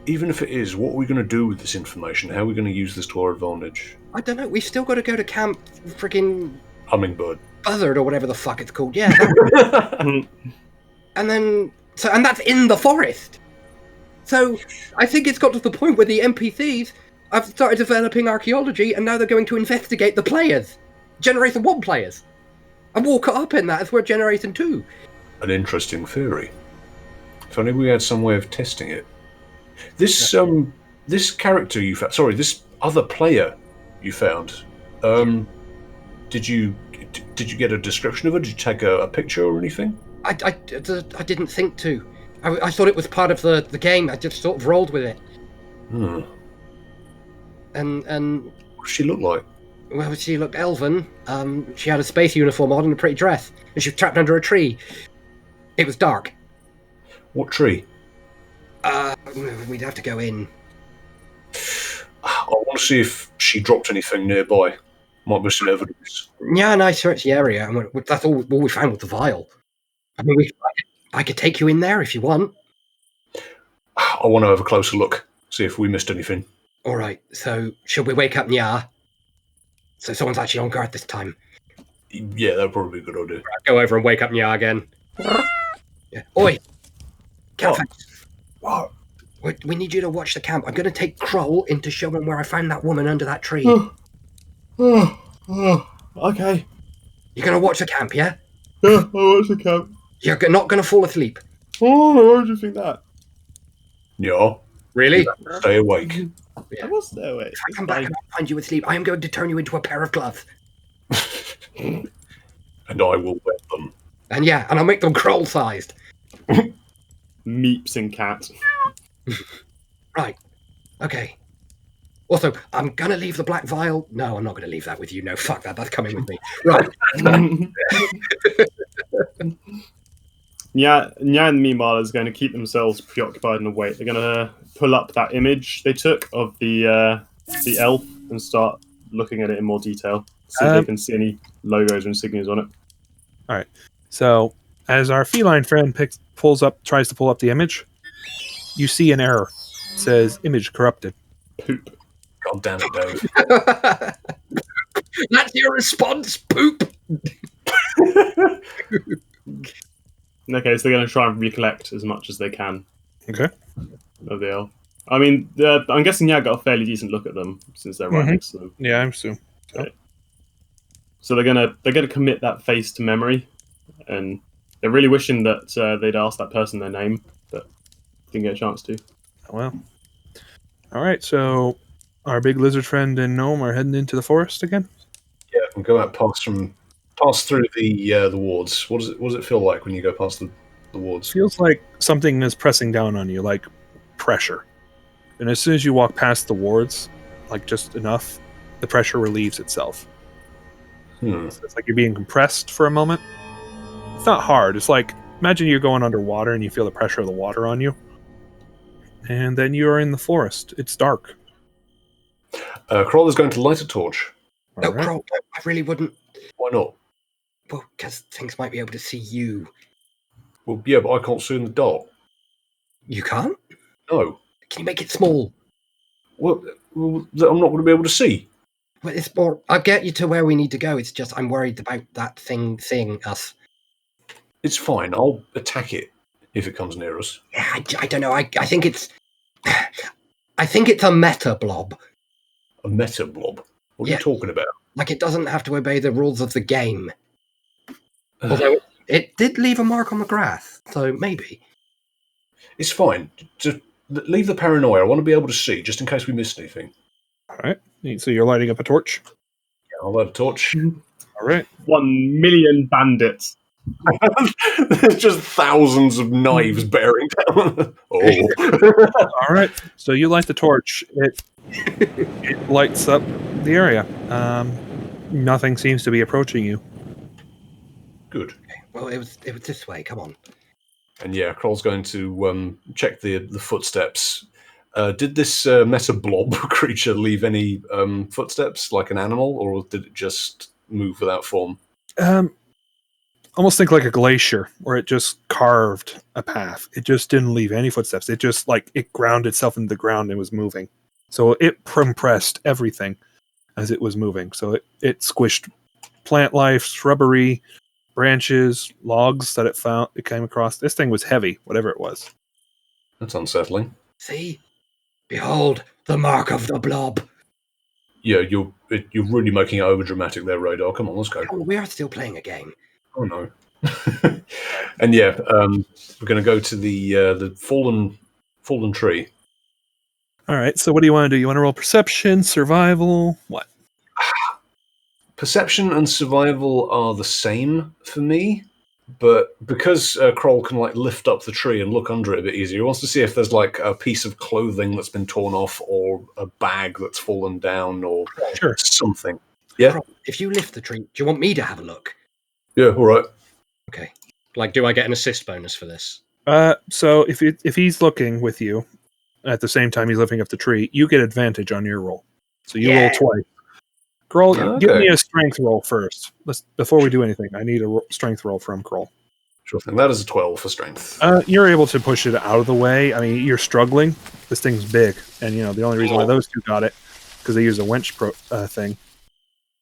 Even if it is, what are we going to do with this information? How are we going to use this to our advantage? I don't know. We've still got to go to Camp freaking Hummingbird. Buzzard or whatever the fuck it's called. Yeah. And that's in the forest. So I think it's got to the point where the NPCs have started developing archaeology, and now they're going to investigate the players, Generation 1 players, and we'll cut up in that as we're Generation 2. An interesting theory. If only we had some way of testing it. This character you found, sorry, this other player you found, did you get a description of it? Did you take a picture or anything? I didn't think to. I thought it was part of the game. I just sort of rolled with it. Hmm. And What does she look like? well, she looked elven. She had a space uniform on and a pretty dress, and she was trapped under a tree. It was dark. What tree? We'd have to go in. I want to see if she dropped anything nearby. Might be some evidence. Yeah, and I searched the area, and that's all we found was the vial. I mean, I could take you in there if you want. I want to have a closer look, see if we missed anything. All right, so should we wake up Nya? So someone's actually on guard this time. Yeah, that'd probably be a good idea. Go over and wake up Nya again. Yeah. Oi! Campfire. What? We need you to watch the camp. I'm going to take Kroll in to show him where I found that woman under that tree. Okay. You're going to watch the camp, yeah? Yeah, I'll watch the camp. You're not going to fall asleep. Oh, why do you think that? Yeah. Really? Stay awake. Yeah. I was there. Wait. If I come back and I find you asleep, I am going to turn you into a pair of gloves. And I will wet them. And I'll make them Kroll-sized. Meeps and cat. Right. Okay. Also, I'm going to leave the black vial. No, I'm not going to leave that with you. No, fuck that. That's coming with me. Right. Nya, meanwhile, is going to keep themselves preoccupied and awake. They're going to pull up that image they took of the elf and start looking at it in more detail. See if they can see any logos or insignias on it. All right. So, as our feline friend tries to pull up the image, you see an error. It says image corrupted. Poop. God damn it, Dave. That's your response, poop. Okay, so they're going to try and recollect as much as they can Okay. of the elf. I mean, I'm guessing Nya got a fairly decent look at them since they're right next to them. Yeah, I'm assuming. So they're gonna commit that face to memory, and they're really wishing that they'd asked that person their name, but didn't get a chance to. Well. All right. So, our big lizard friend and gnome are heading into the forest again. Yeah, and go out pass through the wards. What does it feel like when you go past the wards? Feels like something is pressing down on you, like pressure. And as soon as you walk past the wards, like just enough, the pressure relieves itself. So it's like you're being compressed for a moment. It's not hard. It's like, imagine you're going underwater and you feel the pressure of the water on you. And then you're in the forest. It's dark. Kroll is going to light a torch. No, All right. Kroll, no, I really wouldn't. Why not? Well, because things might be able to see you. Well, yeah, but I can't see in the dark. You can't? No. Can you make it small? Well, I'm not going to be able to see. But it's more. I'll get you to where we need to go. It's just I'm worried about that thing seeing us. It's fine. I'll attack it if it comes near us. Yeah, I don't know. I think it's. I think it's a meta blob. A meta blob? What are you talking about? Like it doesn't have to obey the rules of the game. Although it did leave a mark on the grass, so maybe. It's fine. Just leave the paranoia. I want to be able to see, just in case we miss anything. All right. So you're lighting up a torch? Yeah, I'll light a torch. All right. 1 million bandits. There's just thousands of knives bearing down. Oh. All right. So you light the torch. It lights up the area. Nothing seems to be approaching you. Good. Okay, well, it was this way. Come on. And yeah, Kroll's going to check the footsteps. Did this meta blob creature leave any footsteps, like an animal, or did it just move without form? Almost think like a glacier, where it just carved a path. It just didn't leave any footsteps. It just it ground itself into the ground and was moving. So it compressed everything as it was moving. So it squished plant life, shrubbery, branches, logs that it came across. This thing was heavy, whatever it was. That's unsettling. See? Behold, the mark of the blob. Yeah, you're really making it over dramatic there, Radar. Come on, let's go. Oh, we are still playing a game. Oh no. And yeah, we're going to go to the fallen tree. All right. So what do you want to do? You want to roll perception, survival, what? Perception and survival are the same for me, but because Kroll can lift up the tree and look under it a bit easier, he wants to see if there's a piece of clothing that's been torn off, or a bag that's fallen down, or something. Yeah. Kroll, if you lift the tree, do you want me to have a look? Yeah. All right. Okay. Do I get an assist bonus for this? So if he's looking with you at the same time he's lifting up the tree, you get advantage on your roll. So you roll twice. Kroll, give me a strength roll first. Before we do anything, I need a strength roll from Kroll. Sure thing. That is a 12 for strength. You're able to push it out of the way. I mean, you're struggling. This thing's big, and the only reason why those two got it because they use a winch thing.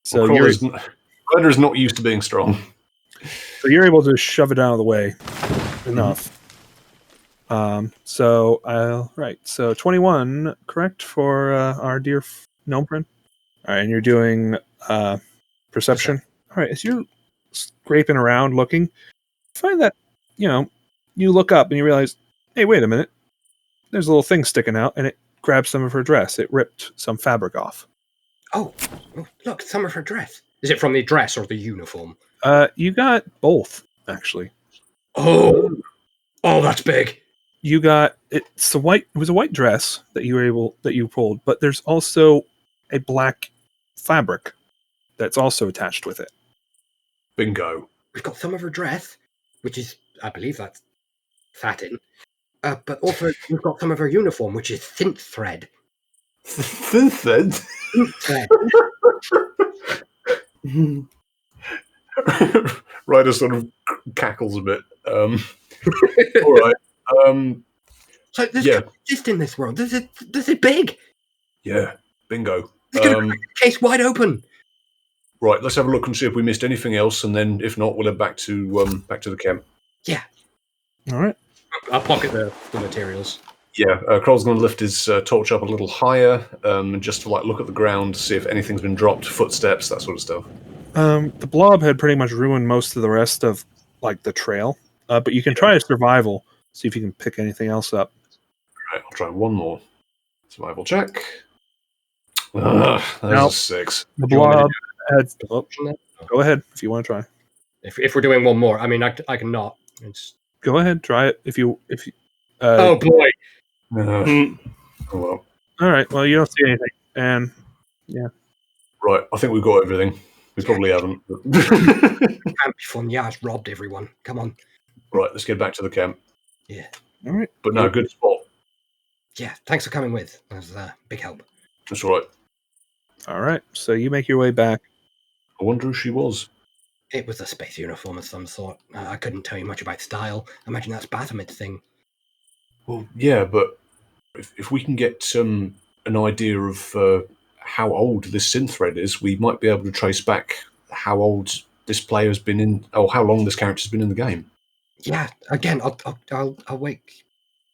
So Ryder's not used to being strong. So you're able to shove it out of the way enough. Right. So 21, correct, for our dear gnome friend? All right, and you're doing perception. All right, as you're scraping around looking, find that, you look up and you realize, hey, wait a minute. There's a little thing sticking out, and it grabbed some of her dress. It ripped some fabric off. Oh, look, some of her dress. Is it from the dress or the uniform? You got both, actually. Oh, that's big. You got it was a white dress that you pulled, but there's also a black fabric that's also attached with it. Bingo. We've got some of her dress, which is, I believe that's satin. But also we've got some of her uniform, which is synth thread. Synth thread? Synth thread. Ryder sort of cackles a bit. All right. So there's just in this world. This is big. Yeah. Bingo. It's going to crack the case wide open. Right. Let's have a look and see if we missed anything else, and then if not, we'll head back to the camp. Yeah. All right. I'll pocket the materials. Yeah. Kroll's going to lift his torch up a little higher, and just to look at the ground, see if anything's been dropped, footsteps, that sort of stuff. The blob had pretty much ruined most of the rest of the trail, but you can try a survival, see if you can pick anything else up. All right, I'll try one more survival check. That's a 6. The blob had. Oh, go ahead if you want to try. If we're doing one more, I mean, I can not. Go ahead, try it. If you. Oh boy. Oh well. All right. Well, you don't see anything, and yeah. Right. I think we've got everything. We probably haven't. Can't be fun. Yeah, it's robbed everyone. Come on. Right, let's get back to the camp. Yeah. All right. But no, good spot. Yeah, thanks for coming with. That was a big help. That's all right. All right. So you make your way back. I wonder who she was. It was a space uniform of some sort. I couldn't tell you much about style. I imagine that's Baphomet's thing. Well, yeah, but if we can get an idea of how old this synth thread is, we might be able to trace back how old this player has been in, or how long this character's been in the game. Yeah, again, I'll wake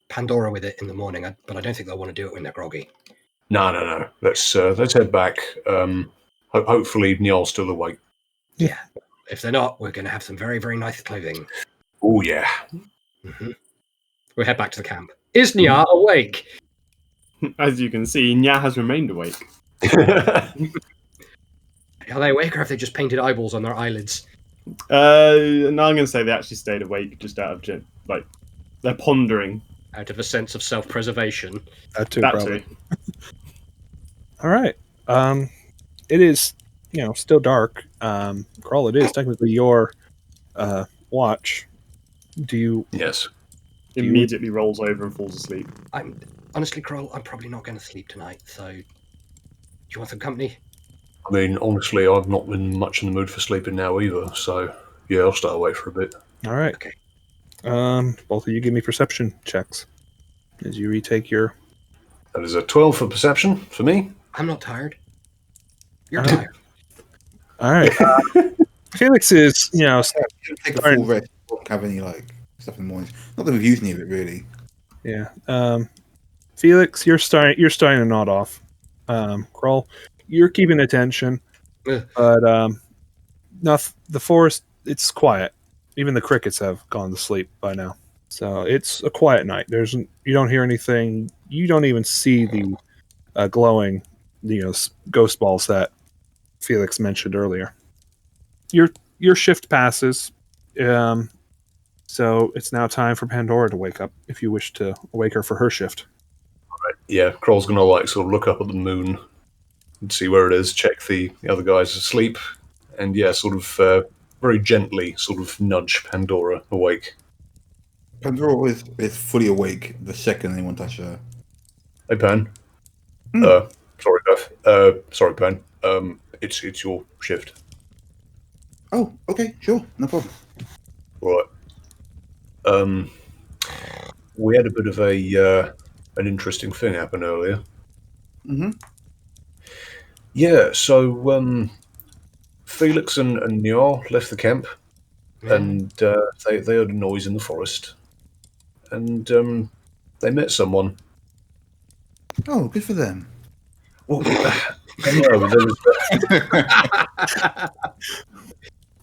Pandora with it in the morning, but I don't think they'll want to do it when they're groggy. No. Let's head back. Hopefully, Niall's still awake. Yeah. If they're not, we're going to have some very, very nice clothing. Oh yeah. Mm-hmm. We'll head back to the camp. Is Nya awake? As you can see, Nya has remained awake. Are they awake, or have they just painted eyeballs on their eyelids? No, I'm going to say they actually stayed awake just out of they're pondering. Out of a sense of self-preservation. That too, That probably. too. All right. It is, still dark. Krull, it is technically your watch. Do you? Yes. Immediately rolls over and falls asleep. Honestly, Krull, I'm probably not going to sleep tonight. So, do you want some company? I mean, honestly, I've not been much in the mood for sleeping now either. So yeah, I'll stay awake for a bit. All right. Okay. Both of you give me perception checks as you retake your. That is a 12 for perception for me. I'm not tired. You're tired. All right. Felix is, Take a full rest. Won't have any stuff in the morning. Not that we've used any of it really. Yeah. Felix, you're starting to nod off. Krull, you're keeping attention, but the forest, it's quiet. Even the crickets have gone to sleep by now. So it's a quiet night. You don't hear anything. You don't even see the glowing, ghost balls that Felix mentioned earlier. Your shift passes, so it's now time for Pandora to wake up. If you wish to wake her for her shift. Right. Yeah, Kroll's gonna sort of look up at the moon and see where it is. Check the other guys asleep, and yeah, sort of very gently sort of nudge Pandora awake. Pandora is fully awake the second anyone touches her. Hey, Pan. Sorry, Beth. Sorry, Pan. It's your shift. Oh, okay, sure, no problem. Right. We had a bit of an interesting thing happen earlier. Mm-hmm. Yeah, so Felix and Niall left the camp, and they heard a noise in the forest, and they met someone. Oh, good for them. Well, no,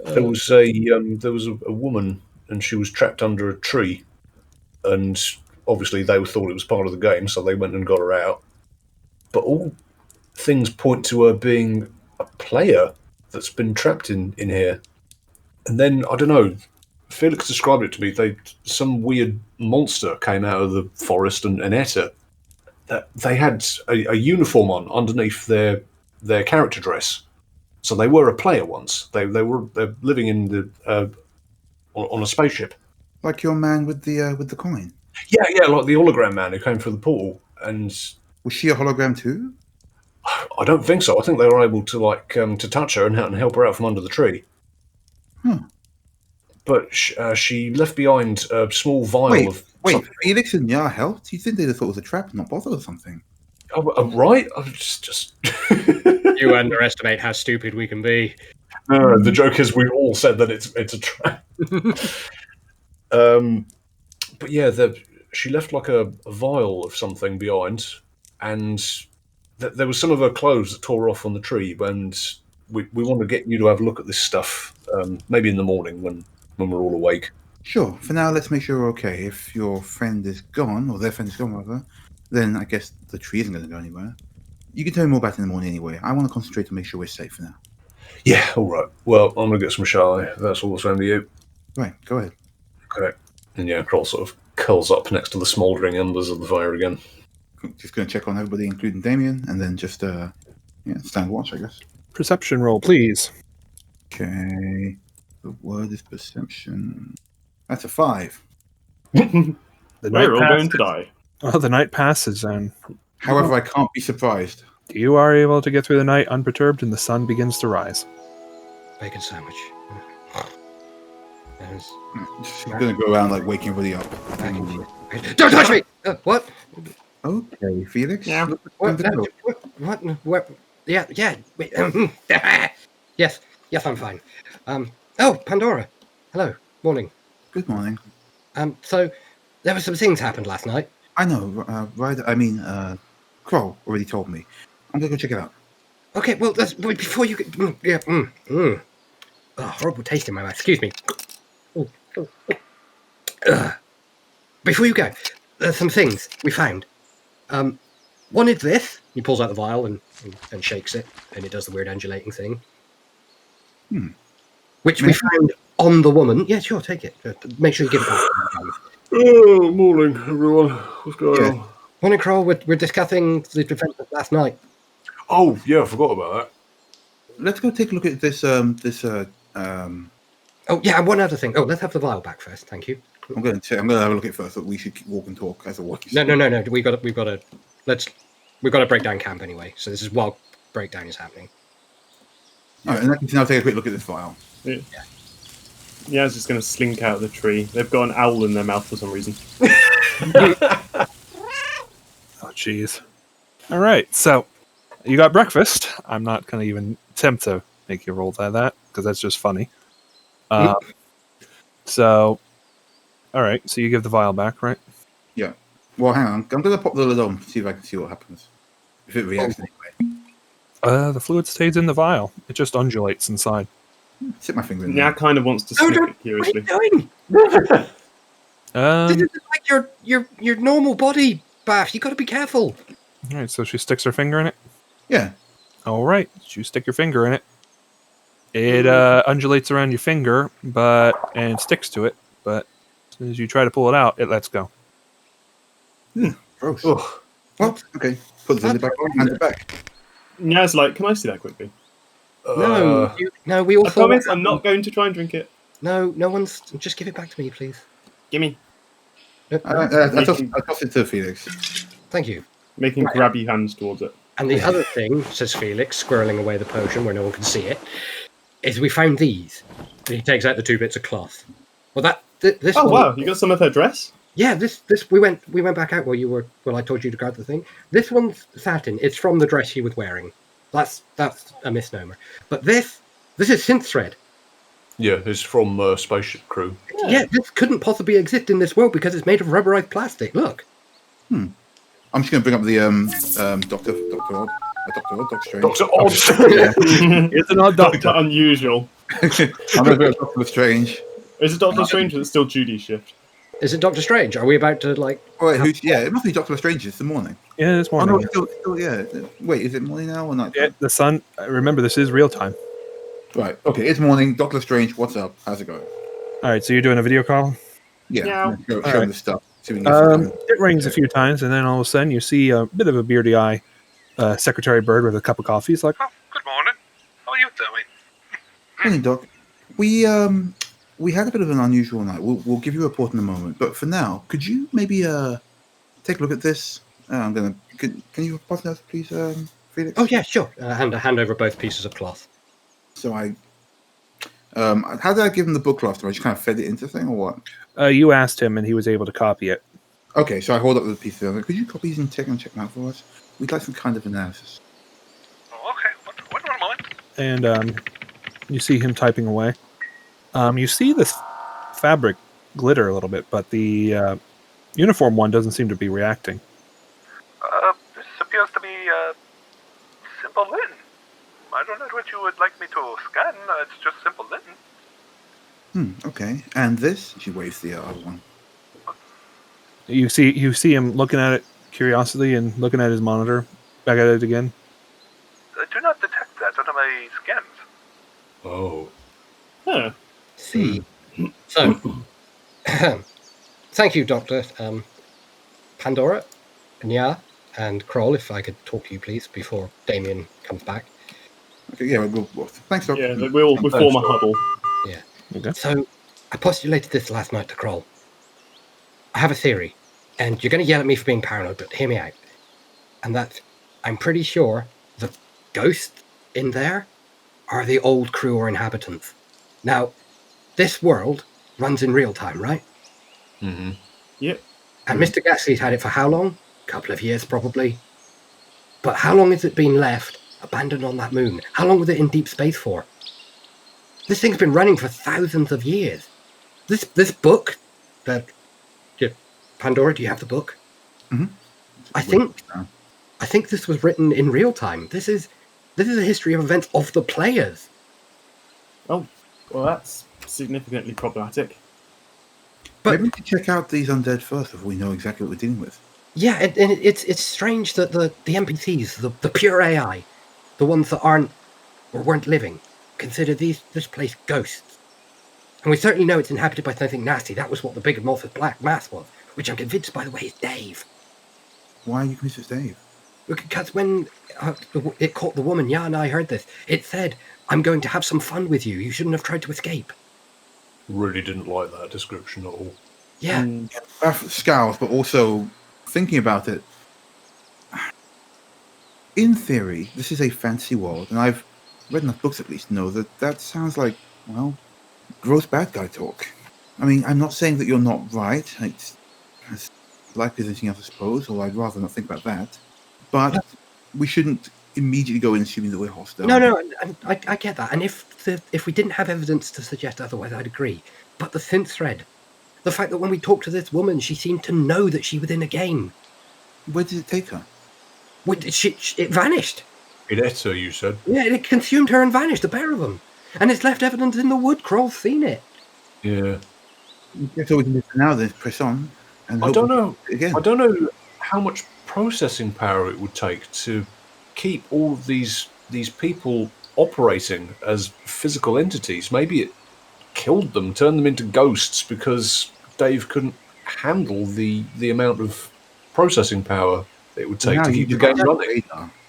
there was a woman, and she was trapped under a tree, and obviously they thought it was part of the game, so they went and got her out. But all things point to her being a player that's been trapped in here. And then, I don't know, Felix described it to me, some weird monster came out of the forest and ate her. They had a uniform on underneath their character dress. So they were a player once. They're living in the on a spaceship. Like your man with the coin. Yeah, like the hologram man who came through the portal. And was she a hologram too? I don't think so. I think they were able to to touch her and help her out from under the tree. But she left behind a small vial of. Wait, Felix and Nya helped? You think they'd have thought it was a trap, not bother or something? Right? I just. You underestimate how stupid we can be. No, the joke is we all said that it's a trap. But yeah, she left like a vial of something behind, and there was some of her clothes that tore off on the tree. And we want to get you to have a look at this stuff, maybe in the morning when we're all awake. Sure. For now, let's make sure we're okay. If your friend is gone, or their friend is gone rather, then I guess the tree isn't going to go anywhere. You can tell me more about it in the morning anyway. I want to concentrate to make sure we're safe for now. Yeah, all right. Well, I'm going to get some shower. That's all that's around to you. Right, go ahead. Okay. And yeah, Kroll sort of curls up next to the smouldering embers of the fire again. Just going to check on everybody, including Damien, and then just stand watch, I guess. Perception roll, please. Okay. The word is perception. That's a 5. We're all going to die. Oh, the night passes, and however, I can't be surprised. You are able to get through the night unperturbed, and the sun begins to rise. Bacon sandwich. She's going to go around waking everybody up. Don't touch me! What? Okay, Felix. Yeah. What? Yeah. Wait, yes, I'm fine. Oh, Pandora. Hello. Morning. Good morning. So there were some things happened last night. I know, Kroll already told me. I'm gonna go check it out. Okay, well, wait, before you get... Oh, horrible taste in my mouth. Excuse me. Before you go, there's some things we found. One is this. He pulls out the vial and shakes it, and it does the weird undulating thing. Which we found on the woman. Yeah, sure, take it. Make sure you give it back. Oh, morning, everyone. What's going on? Morning, Kroll. We're discussing the defense of last night. Oh, yeah, I forgot about that. Let's go take a look at this. Oh, yeah, and one other thing. Oh, let's have the vial back first. Thank you. I'm gonna have a look at it first. But we should walk and talk as a walk. No. We've got to break down camp anyway. So this is while breakdown is happening. All right, and I can now take a quick look at this vial. Yeah, it's just going to slink out of the tree. They've got an owl in their mouth for some reason. Oh, jeez. All right, so you got breakfast. I'm not going to even attempt to make you roll that because that's just funny. So, all right, so you give the vial back, right? Yeah. Well, hang on. I'm going to pop the lid on, see if I can see what happens. If it reacts anyway. The fluid stays in the vial. It just undulates inside. Stick my finger in Yeah, there. kind of wants to sniff it curiously. What are you doing? This is like your normal body bath. You got to be careful. All right, so she sticks her finger in it. Yeah. All right, you stick your finger in it. It undulates around your finger, and sticks to it. But as soon as you try to pull it out, it lets go. Gross. Ugh. Well, okay. Put the lid back on. Hand it back. Yeah, it's like, can I see that quickly? No, we all I thought... promise I'm not going to try and drink it. No one's... Just give it back to me, please. Gimme. I toss it to Felix. Thank you. Making grabby hands towards it. And the other thing, says Felix, squirreling away the potion where no one can see it, is we found these. And he takes out the 2 bits of cloth. Well, this Oh, one... wow, you got some of her dress? Yeah, this we went back out while I told you to guard the thing. This one's satin. It's from the dress she was wearing. That's a misnomer. But this is synth thread. Yeah, it's from Spaceship Crew. Yeah, this couldn't possibly exist in this world because it's made of rubberized plastic. Look. I'm just going to bring up the Doctor Strange. Dr. Odd! It's an odd doctor. Unusual. I'm going to bring up Doctor Strange. Is it Doctor Strange or is it still Judy's shift? Is it Doctor Strange? Are we about to like? Oh, wait, it must be Doctor Strange. It's the morning. Yeah, it's Oh, morning. no, still, yeah. Wait, is it morning now or night? Yeah, the sun. Remember, this is real time. Right. Okay, it's morning. Doctor Strange, what's up? How's it going? All right, so you're doing a video call. Yeah. Show All him right. the stuff. See if we can get some done. It rings a few times, and then all of a sudden you see a bit of a beardy eye, Secretary Bird with a cup of coffee. He's like, "Oh, good morning. How are you doing?" Morning, Doc. We had a bit of an unusual night. We'll give you a report in a moment. But for now, could you maybe take a look at this? Can you pass that, please, Felix? Oh yeah, sure. Hand over both pieces of cloth. So how did I give him the book cloth? I just kind of fed it into the thing, or what? You asked him, and he was able to copy it. Okay, so I hold up the piece of it. Could you copy these and check them out for us? We'd like some kind of analysis. Oh, okay. Wait a moment. And you see him typing away. You see this fabric glitter a little bit, but the uniform one doesn't seem to be reacting. This appears to be simple linen. I don't know what you would like me to scan. It's just simple linen. Okay. And this? She waves the other one. You see him looking at it curiously and looking at his monitor, back at it again. I do not detect that under my scans. Oh. Huh. See. So, thank you, Doctor. Pandora, Nya, and Kroll, if I could talk to you, please, before Damien comes back. Okay, yeah, thanks, Doc. Yeah, we'll form a huddle. Yeah. Okay. So, I postulated this last night to Kroll. I have a theory, and you're going to yell at me for being paranoid, but hear me out. And that I'm pretty sure the ghosts in there are the old crew or inhabitants. Now, this world runs in real time, right? Mm-hmm. Yep. And Mr. Gasly's had it for how long? A couple of years, probably. But how long has it been left abandoned on that moon. How long was it in deep space for? This thing's been running for thousands of years. This book, Pandora, do you have the book? Mhm. I think this was written in real time. This is a history of events of the players. Oh, well, that's significantly problematic. But maybe we can check out these undead first if we know exactly what we're dealing with. yeah, and it's strange that the NPCs, the pure AI, the ones that aren't or weren't living, consider this place ghosts. And we certainly know it's inhabited by something nasty. That was what the big amorphous black mass was, which I'm convinced, by the way, is Dave. Why are you convinced it's Dave? Because when it caught the woman, and I heard this. It said, "I'm going to have some fun with you. You shouldn't have tried to escape." Really didn't like that description at all. Yeah. Scours, but also thinking about it. In theory, this is a fantasy world, and I've read enough books at least to know that sounds like, well, gross bad guy talk. I mean, I'm not saying that you're not right. It's as likely as anything else, I suppose, or I'd rather not think about that. But we shouldn't immediately go in assuming that we're hostile. No, I get that. And if we didn't have evidence to suggest otherwise, I'd agree. But the synth thread, the fact that when we talked to this woman, she seemed to know that she was in a game. Where did it take her? It vanished. It ate her, you said? Yeah, it consumed her and vanished, the pair of them. And it's left evidence in the wood. Kroll's seen it. Yeah. That's all we can do for now, then press on. And I don't know. Again. I don't know how much processing power it would take to keep all of these people operating as physical entities. Maybe it killed them, turned them into ghosts because Dave couldn't handle the amount of processing power it would take to keep the game running.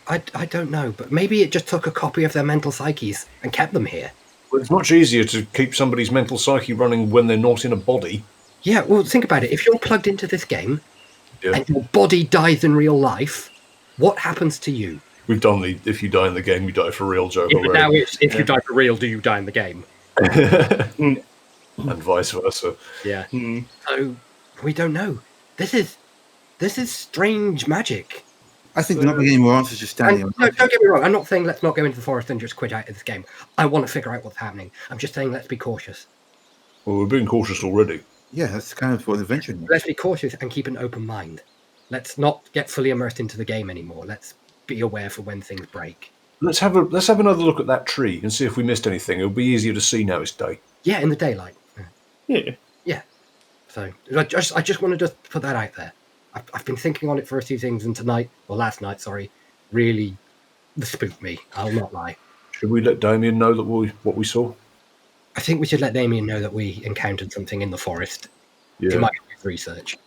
I don't know, but maybe it just took a copy of their mental psyches and kept them here. Well, it's much easier to keep somebody's mental psyche running when they're not in a body. Yeah, well, think about it. If you're plugged into this game and your body dies in real life, what happens to you? We've done the if you die in the game, you die for real joke Yeah, already. now it's if you die for real, do you die in the game? And vice versa. Yeah. So we don't know. This is strange magic. I think we're not getting any more answers just standing on. No, don't get me wrong. I'm not saying let's not go into the forest and just quit out of this game. I want to figure out what's happening. I'm just saying let's be cautious. Well, we're being cautious already. Yeah, that's kind of what the adventure is. Let's be cautious and keep an open mind. Let's not get fully immersed into the game anymore. Let's be aware for when things break. Let's have another look at that tree and see if we missed anything. It'll be easier to see now it's day. Yeah, in the daylight. Yeah. Yeah. So I just want to just put that out there. I've been thinking on it for a few things, and tonight, or last night, sorry, really spooked me. I'll not lie. Should we let Damien know that what we saw? I think we should let Damien know that we encountered something in the forest. Yeah. He might do his research.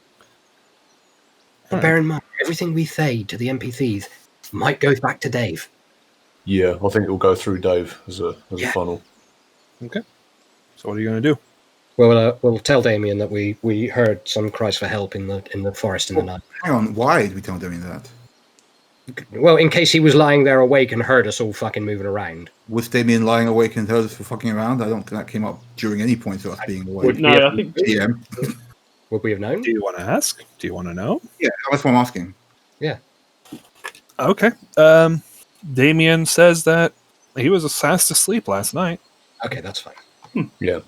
And bear in mind, everything we say to the NPCs might go back to Dave. Yeah, I think it will go through Dave as a funnel. Okay. So what are you going to do? Well, we'll tell Damien that we heard some cries for help in the forest in the night. Hang on, why did we tell Damien that? Well, in case he was lying there awake and heard us all fucking moving around. Was Damien lying awake and heard us for fucking around? I don't think that came up during any point of us being awake. No, I think DM. Would we have known? Do you want to ask? Do you want to know? Yeah, that's what I'm asking. Yeah. Okay. Damien says that he was fast asleep last night. Okay, that's fine. Yeah.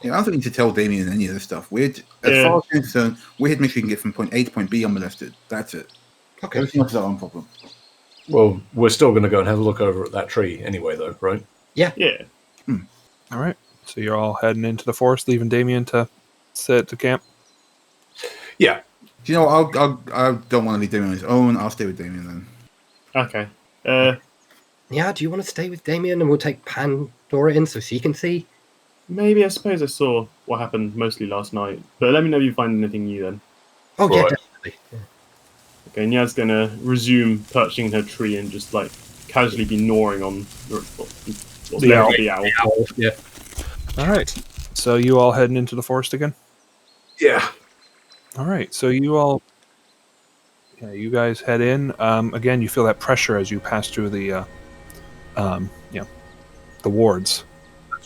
Yeah, I don't think we need to tell Damien any of this stuff. As far as I'm concerned, we're here to make sure you can get from point A to point B unmolested. That's it. Okay. Everything else is our own problem. Well, we're still going to go and have a look over at that tree anyway, though, right? Yeah. All right. So you're all heading into the forest, leaving Damien to sit at the camp? Yeah. Do you know, I don't want to leave Damien on his own. I'll stay with Damien then. Okay. Yeah, do you want to stay with Damien and we'll take Pandora in so she can see? Maybe, I suppose I saw what happened mostly last night. But let me know if you find anything new then. Oh, yeah, Right. definitely. Yeah. Okay, Nya's going to resume perching in her tree and just, like, casually be gnawing on what's there of the owl. Yeah. All right. So you all heading into the forest again? Yeah. All right. So you guys head in. Again, you feel that pressure as you pass through the wards.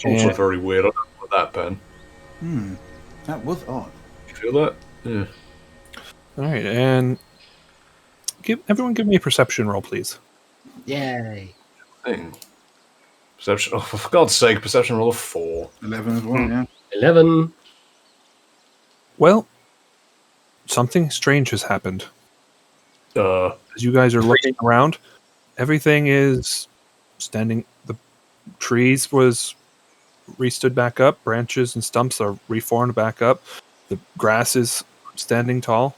It's also very weird. I don't like that, Ben. That was odd. You feel that? Yeah. All right, and everyone give me a perception roll, please. Yay. thing. Perception. Oh, for God's sake, perception roll of 4. 11 as well, yeah. 11. Well, something strange has happened. Uh, As you guys are looking around, everything is standing. The trees was restood back up. Branches and stumps are reformed back up. The grass is standing tall.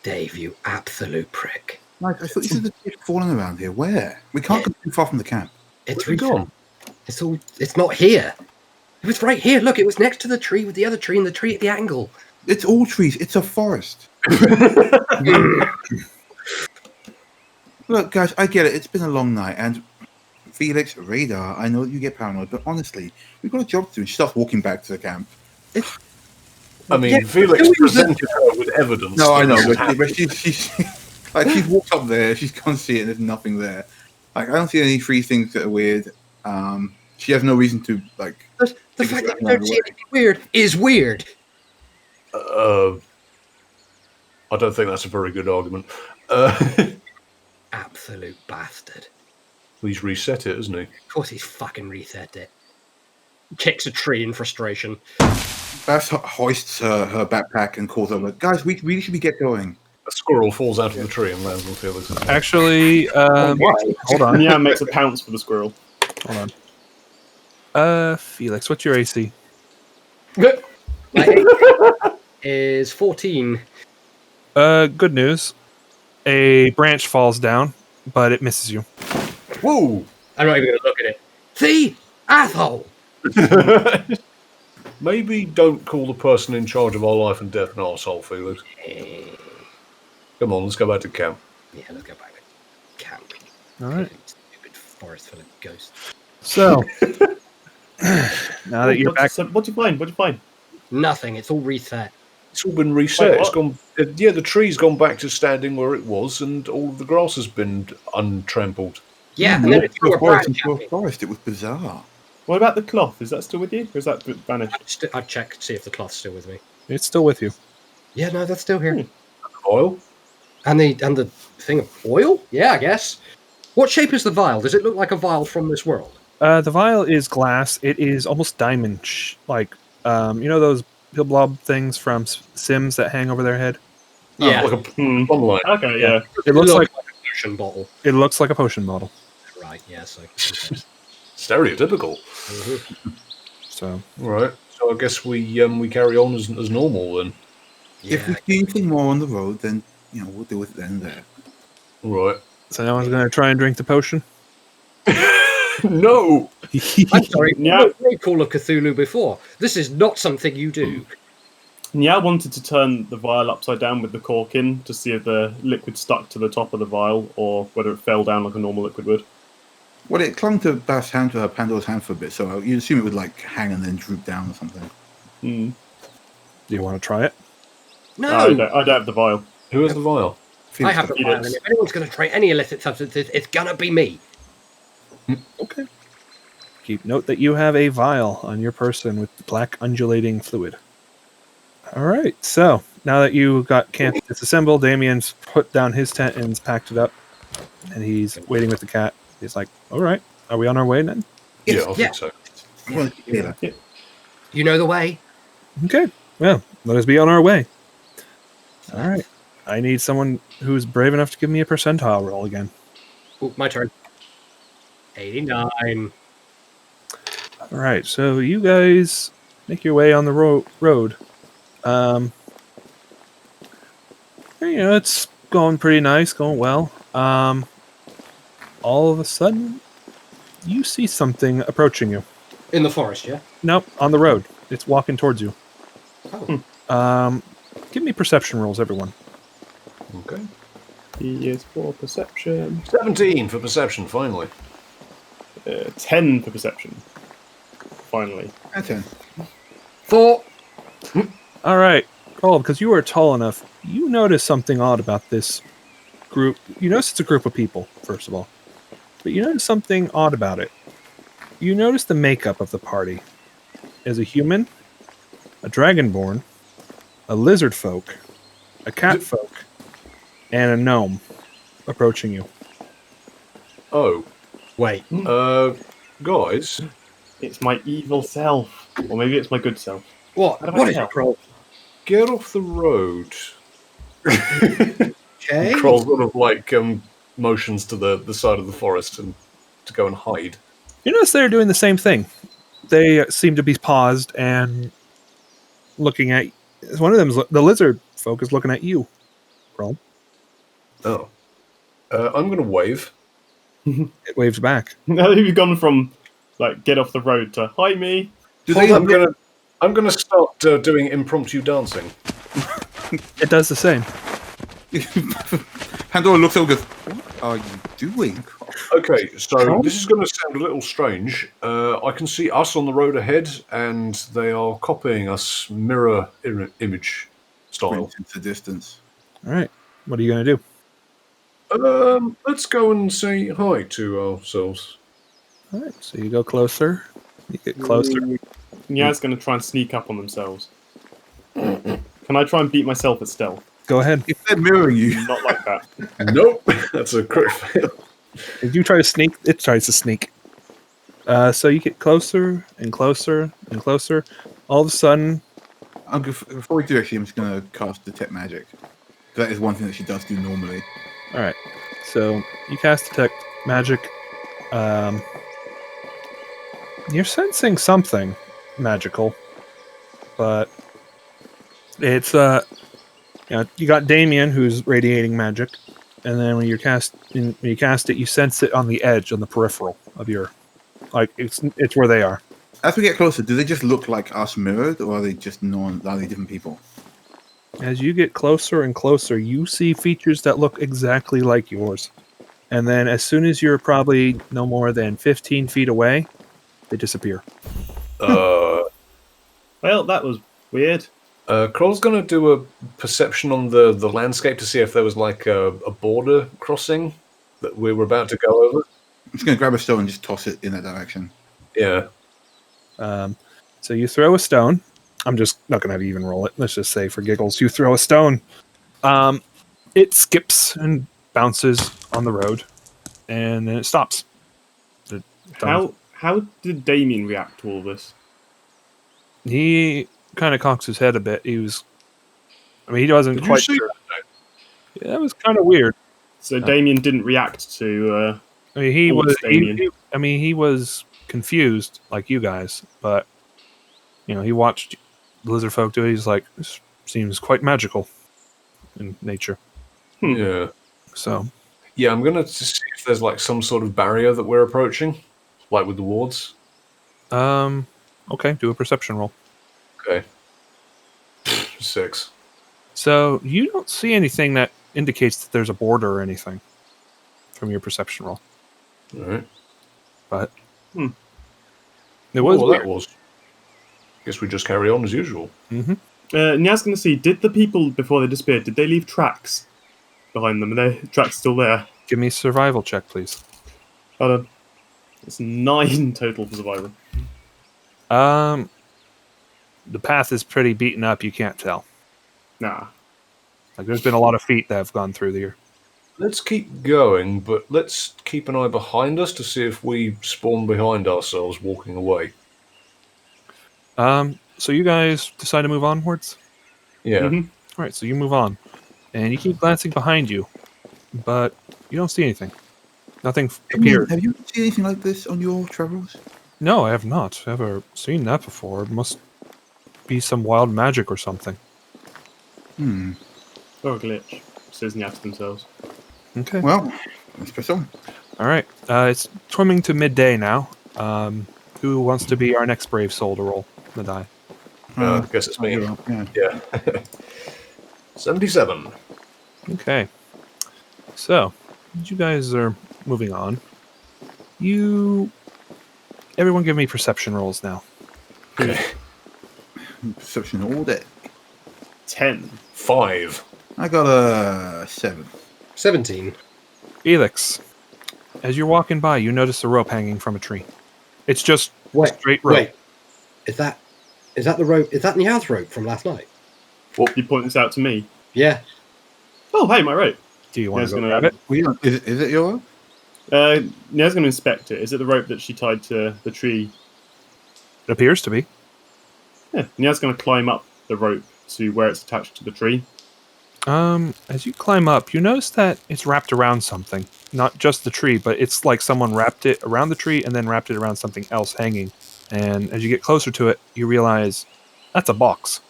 Dave, you absolute prick. Like, I thought you said the tree falling around here. Where? We can't go too far from the camp. It's where's it gone? It's not here. It was right here. Look, it was next to the tree with the other tree and the tree at the angle. It's all trees. It's a forest. Look, guys, I get it. It's been a long night, and Felix, Radar, I know that you get paranoid, but honestly, we've got a job to do. And she starts walking back to the camp. I mean, Yeah, Felix who is presented her with evidence. No, I that know, this but happened. she's like she's walked up there. She's gone see it, and there's nothing there. Like, I don't see any free things that are weird. She has no reason to like. The fact that you don't see anything weird is weird. I don't think that's a very good argument. Absolute bastard. He's reset it, hasn't he? Of course he's fucking reset it. Kicks a tree in frustration. Bass hoists her backpack and calls over. Guys, we really should get going. A squirrel falls out of the tree and lands on Felix's head. Actually, hold on. Yeah, makes a pounce for the squirrel. Hold on. Felix, what's your AC? Is 14. Good news. A branch falls down, but it misses you. Whoa! I'm not even going to look at it. See? Asshole! Maybe don't call the person in charge of our life and death an arsehole, Felix. Come on, let's go back to camp. Yeah, let's go back to camp. Alright. Stupid forest full of ghosts. So, now that you're back... So, what'd you find? What'd you find? Nothing. It's all reset. It's all been reset. Wait, It's gone. Yeah, the tree's gone back to standing where it was, and all of the grass has been untrampled. Yeah, and then it's Into a your forest, branch. into a forest. It was bizarre. What about the cloth? Is that still with you? Or is that vanished? I've checked to see if the cloth's still with me. It's still with you. Yeah, no, that's still here. Oil? And the thing of oil? Yeah, I guess. What shape is the vial? Does it look like a vial from this world? The vial is glass. It is almost diamond, like you know those blob things from Sims that hang over their head. Yeah. Like a plumb line. Okay, yeah. It looks like a potion bottle. it looks like a potion bottle. Right, yeah, so. Stereotypical. So Right. So I guess we carry on as normal then. If we see anything more on the road, then we'll deal with it then and there. Right. so no one's going to try and drink the potion. No. I'm sorry, Yeah. you've played Call of Cthulhu before. This is not something you do. Nya wanted to turn the vial upside down with the cork in to see if the liquid stuck to the top of the vial or whether it fell down like a normal liquid would. Well, it clung to Bath's hand, to her Pandora's hand for a bit, so you'd assume it would like hang and then droop down or something. Mm. Do you want to try it? No, I don't have the vial. Who has the vial? I have the vial, and if anyone's going to try any illicit substances, it's going to be me. Okay. Keep note that you have a vial on your person with the black undulating fluid. All right. So now that you got camp disassembled, Damien's put down his tent and packed it up, and he's waiting with the cat. He's like, "All right, are we on our way then?" Yes, I think so. Well, yeah. You know the way? Okay. Well, let us be on our way. All right. I need someone who's brave enough to give me a percentile roll again. Ooh, my turn. 89. All right. So you guys make your way on the road. It's going pretty nice, going well. All of a sudden, you see something approaching you. In the forest, yeah? Nope, on the road. It's walking towards you. Oh. Give me perception rolls, everyone. Okay. He is for perception. 17 for perception, finally. 10 for perception. Finally. And 10. 4. All right, Cole, because you are tall enough, you notice something odd about this group. You notice it's a group of people, first of all. But you notice something odd about it. You notice the makeup of the party. As a human, a dragonborn, a lizard folk, a cat folk, and a gnome approaching you. Oh. Wait. Guys, It's my evil self. Or maybe it's my good self. What? How do I What is tell? it, Kroll? get off the road. Okay. Kroll sort of like motions to the side of the forest and to go and hide. You notice they're doing the same thing. They seem to be paused and looking at. One of them, the lizard folk, is looking at you, Kroll. Oh. I'm going to wave. It waves back. Now that you've gone from like get off the road to hi me. I'm gonna start doing impromptu dancing. It does the same. Pandora looks over and goes, what are you doing? Okay, so this is going to sound a little strange. I can see us on the road ahead, and they are copying us mirror image style. Points into the distance. All right. What are you going to do? Let's go and say hi to ourselves. All right. So you go closer. You get closer. Nya's going to try and sneak up on themselves. Can I try and beat myself at stealth? Go ahead. If they're mirroring you, Not like that. Nope, that's a crit fail. If you try to sneak, it tries to sneak. So you get closer and closer and closer. All of a sudden, before we do, actually, I'm just going to cast Detect Magic. That is one thing that she does do normally. all right. So you cast Detect Magic. You're sensing something magical, but it's you got Damien who's radiating magic, and then when you cast it, you sense it on the edge, on the peripheral of your, like it's where they are. As we get closer, do they just look like us mirrored, or are they just are they different people? As you get closer and closer, you see features that look exactly like yours, and then as soon as you're probably no more than 15 feet away, they disappear. Well, that was weird. Kroll's going to do a perception on the landscape to see if there was like a border crossing that we were about to go over. I'm just going to grab a stone and just toss it in that direction. Yeah. So you throw a stone. I'm just not going to even roll it. Let's just say for giggles, you throw a stone. It skips and bounces on the road, and then it stops. How did Damien react to all this? He kind of cocks his head a bit. He wasn't Did quite you see sure. Yeah, that was kind of weird. So Damien didn't react to. He Old was. Damien. He was confused like you guys, but he watched the lizard folk do it. He's like, this seems quite magical in nature. Yeah. So yeah, I'm gonna see if there's like some sort of barrier that we're approaching, like with the wards. Okay, do a perception roll. Okay. 6. So you don't see anything that indicates that there's a border or anything from your perception roll. All right. But it was well, weird. that was. Guess we just carry on as usual. Mm-hmm. Nya's going to see, did the people, before they disappeared, did they leave tracks behind them? Are their tracks still there? Give me a survival check, please. Hold on. It's 9 total for survival. The path is pretty beaten up. You can't tell. Nah. Like there's been a lot of feet that have gone through here. Let's keep going, but let's keep an eye behind us to see if we spawn behind ourselves walking away. So you guys decide to move onwards? Yeah. Mm-hmm. All right, so you move on. And you keep glancing behind you, but you don't see anything. Nothing appeared. Have you seen anything like this on your travels? No, I have not ever seen that before. It must be some wild magic or something. Or a glitch, says Nya to themselves. Okay. Well, let's press on. All right. It's coming to midday now. Who wants to be our next brave soul to roll the die? I guess it's me. Yeah. 77. Okay. So, you guys are moving on. Everyone give me perception rolls now. Okay. Perception all day. 10. 5. I got a 7. 17. Felix, as you're walking by, you notice a rope hanging from a tree. It's just a straight rope. Wait. Is that the rope? Is that Nya's rope from last night? Well, you point this out to me. Yeah. Oh, hey, my rope. Do you want to Nya's go gonna- grab it? Is it your rope? Nia's going to inspect it. Is it the rope that she tied to the tree? It appears to be. Yeah. Nia's going to climb up the rope to where it's attached to the tree. As you climb up, you notice that it's wrapped around something. Not just the tree, but it's like someone wrapped it around the tree and then wrapped it around something else hanging. And as you get closer to it, you realize that's a box.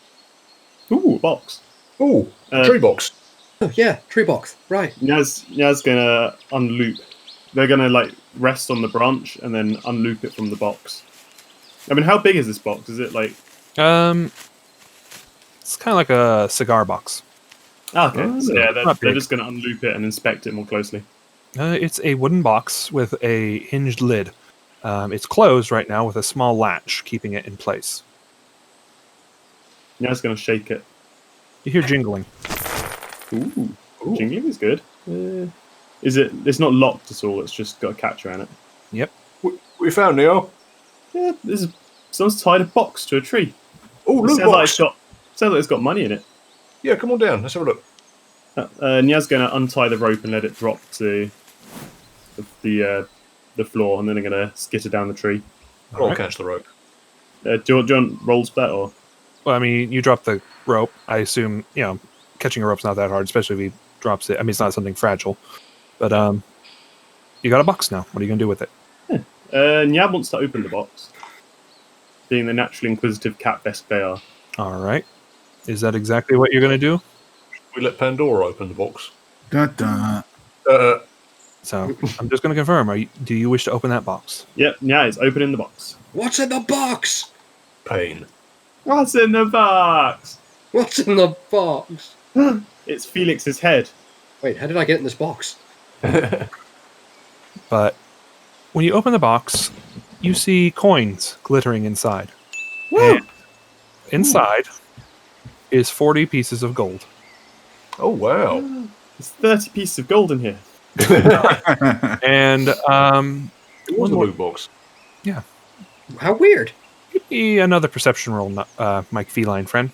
Ooh, a box. Ooh, tree box. Oh, yeah, tree box. Right. Nia's going to unloop. They're going to like rest on the branch and then unloop it from the box. I mean, how big is this box? Is it like... It's kind of like a cigar box. Okay, so yeah, they're Not big. just going to unloop it and inspect it more closely. It's a wooden box with a hinged lid. It's closed right now with a small latch keeping it in place. Nia's going to shake it. You hear jingling. Ooh. Jingling is good. Is it? It's not locked at all. It's just got a catch around it. Yep. We found Neo. Yeah, someone's tied a box to a tree. Oh, It look, box. sounds like it's got money in it. Yeah, come on down. Let's have a look. Nia's going to untie the rope and let it drop to the floor, and then they're going to skitter down the tree. I'll right. catch the rope. Do you want rolls for that, or? Well, I mean, you drop the rope. I assume, catching a rope's not that hard, especially if he drops it. I mean, it's not something fragile. But you got a box now. What are you going to do with it? Nia wants to open the box, being the naturally inquisitive cat best they are. All right. Is that exactly what you're going to do? We let Pandora open the box. Dun, dun. So I'm just going to confirm. Do you wish to open that box? Yep, Nia is opening the box. What's in the box? Pain. What's in the box? What's in the box? It's Felix's head. Wait, how did I get in this box? But when you open the box, you see coins glittering inside. Woo! And inside is 40 pieces of gold. Oh, wow. There's 30 pieces of gold in here. And It was a loot box. How weird. give me another perception roll, Mike Feline friend.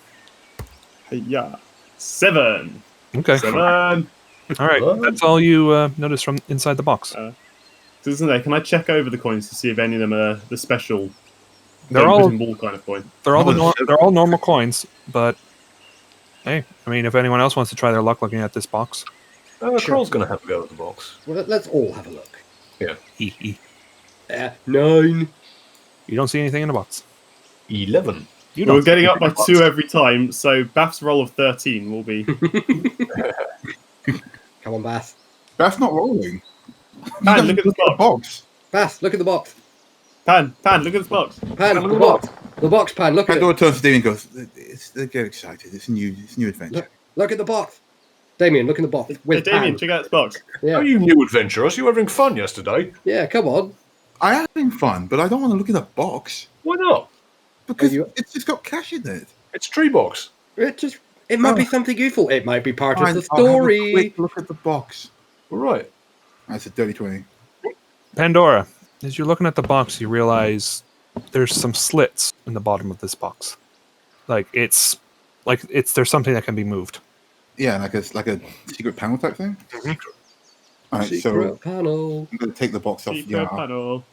Yeah. 7. Okay. 7. All right. That's all you notice from inside the box. So isn't there? Can I check over the coins to see if any of them are the special They're all ball kind of coin? they're all normal coins, but hey, I mean, if anyone else wants to try their luck looking at this box, Troll's going to have to go at the box. Well, let's all have a look. you 9. don't see anything in the box. 11. You We're don't. getting up by 2 every time, so Bath's roll of 13 will be... Come on, Bath. That's not rolling. Pan, look at this box. box. Bath, look at the box. Pan, look at this box. Pan, the box. The box, Pan, look at Pandora it. turns to Damien and goes, they get excited. It's a new adventure. Look at the box. Damien, look in the box. Hey, With Damien, Pan. check out this box. Yeah. Are you new adventurers? You were having fun yesterday. Yeah, come on. I am having fun, but I don't want to look at a box Why not? because you- it's just got cash in it. It's tree box. It might be something useful. It might be part of the I'll have a story. quick look at the box. All right. That's a dirty 20. Pandora, as you're looking at the box, you realize there's some slits in the bottom of this box. There's something that can be moved. Yeah, like a secret panel type thing. All right, Secret so panel. I'm going to take the box off Secret panel.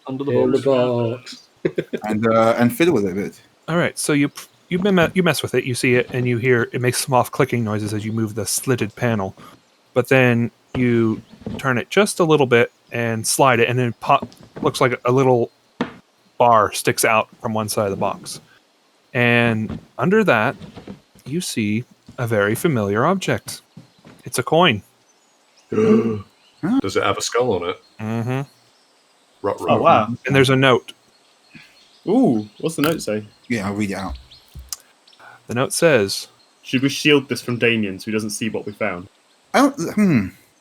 Under the In the box. box. and fiddle with it a bit. All right, so you mess with it, you see it, and you hear it makes soft clicking noises as you move the slitted panel. But then you turn it just a little bit and slide it, and then looks like a little bar sticks out from one side of the box. And under that, you see a very familiar object. It's a coin. Does it have a skull on it? Mm-hmm. Oh, wow. And there's a note. Ooh, what's the note say? Yeah, I'll read it out. The note says, Should we shield this from Damien so he doesn't see what we found?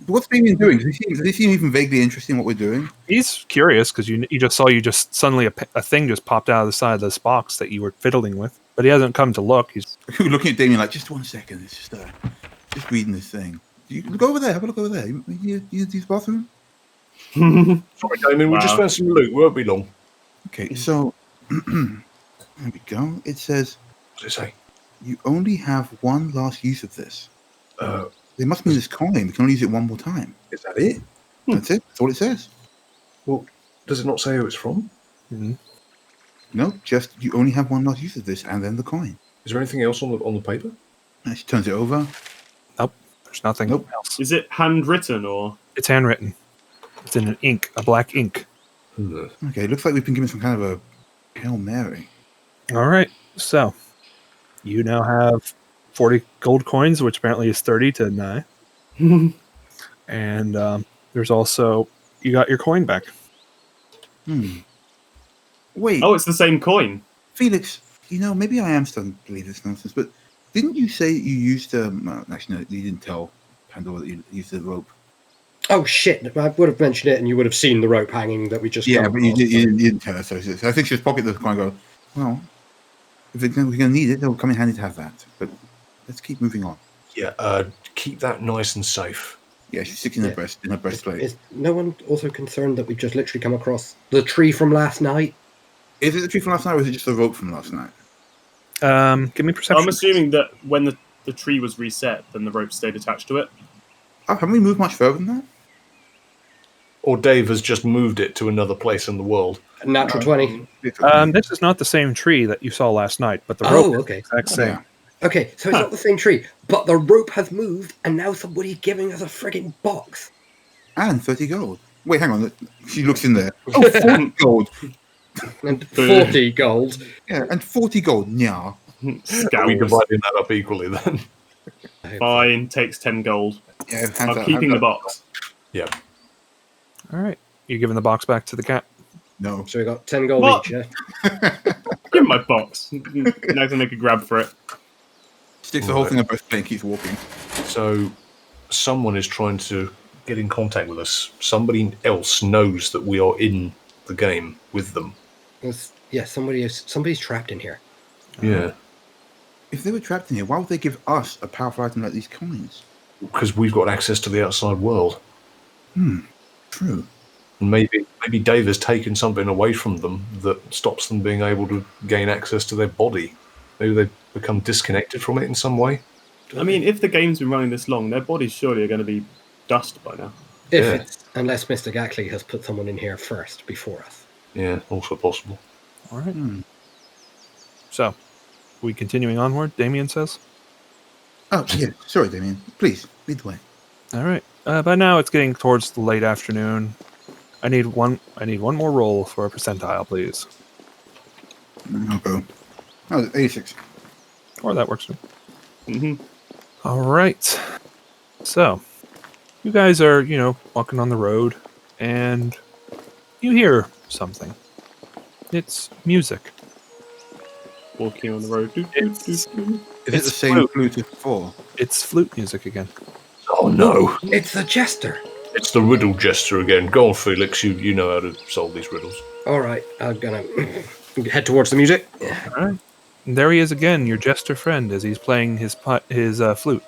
What's Damien doing? Does he seem even vaguely interested in what we're doing? he's curious because you just saw suddenly a thing just popped out of the side of this box that you were fiddling with. But he hasn't come to look. He's Looking at Damien like, just 1 second. It's just reading this thing. You look over there. Have a look over there. You use the bathroom? Sorry, Damien, we just Wow. found some loot. Won't be long. Okay, so there we go. It says What does it say? you only have one last use of this. Uh, It must mean this coin. We can only use it one more time. is that it? That's it. That's all it says. Well, does it not say who it's from? Mm-hmm. No, just you only have one last use of this, and then the coin. Is there anything else on the paper? And she turns it over. Nope. There's nothing Nope. else. Is it handwritten or? It's handwritten. It's in an ink, a black ink. Okay, it looks like we've been given some kind of a Hail Mary. All right. So you now have 40 gold coins, which apparently is 30 to Nye. And there's also, you got your coin back. Wait, Oh, it's the same coin. Felix, maybe I am starting to believe this nonsense, but didn't you say you used, actually, no, you didn't tell Pandora that you used the rope. Oh shit! I would have mentioned it, and you would have seen the rope hanging that we just. Yeah, but you didn't tell her. So I think she just pocketed the coin and go, well, if we're going to need it, it'll come in handy to have that. But let's keep moving on. Yeah, keep that nice and safe. Yeah, she sticks in her breastplate. Is no one also concerned that we've just literally come across the tree from last night? Is it the tree from last night, or is it just the rope from last night? Give me perception. I'm assuming that when the tree was reset, then the rope stayed attached to it. Oh, haven't we moved much further than that? Or Dave has just moved it to another place in the world. Natural 20. This is not the same tree that you saw last night, but the rope is the exact same. Yeah. Okay, so it's not the same tree, but the rope has moved, and now somebody's giving us a frigging box. And 30 gold. Wait, hang on. She looks in there. Oh, 40 gold. And 40 gold. Yeah, and 40 gold. Yeah. Are we Scowls. dividing that up equally then? Fine, takes 10 gold. Yeah, hands I'm up, keeping hands the up. box. Yeah. All right. You're giving the box back to the cat. No. So we got 10 gold What? each, yeah? Give me my box. Now I can make a grab for it. Sticks the whole thing in her breastplate and keeps walking. So someone is trying to get in contact with us. Somebody else knows that we are in the game with them. Yeah, somebody's trapped in here. Yeah. If they were trapped in here, why would they give us a powerful item like these coins? Because we've got access to the outside world. True. And maybe Dave has taken something away from them that stops them being able to gain access to their body. Maybe they've become disconnected from it in some way. I mean, if the game's been running this long, their bodies surely are going to be dust by now. Unless Mr. Gackley has put someone in here first, before us. Yeah, also possible. All right. So, we continuing onward, Damien says? Oh, yeah. Sorry, Damien. Please, lead the way. All right. By now, it's getting towards the late afternoon. I need one more roll for a percentile, please. I'll go. Oh, 86. Or that works too. Mm-hmm. All right. So, you guys are, walking on the road, and you hear something. It's music. Walking on the road. Is it the It's same flute. flute as before? It's flute music again. Oh no! It's the jester! It's the riddle jester again. Go on, Felix. You know how to solve these riddles. Alright, I'm gonna head towards the music. All right. And there he is again, your jester friend, as he's playing his flute.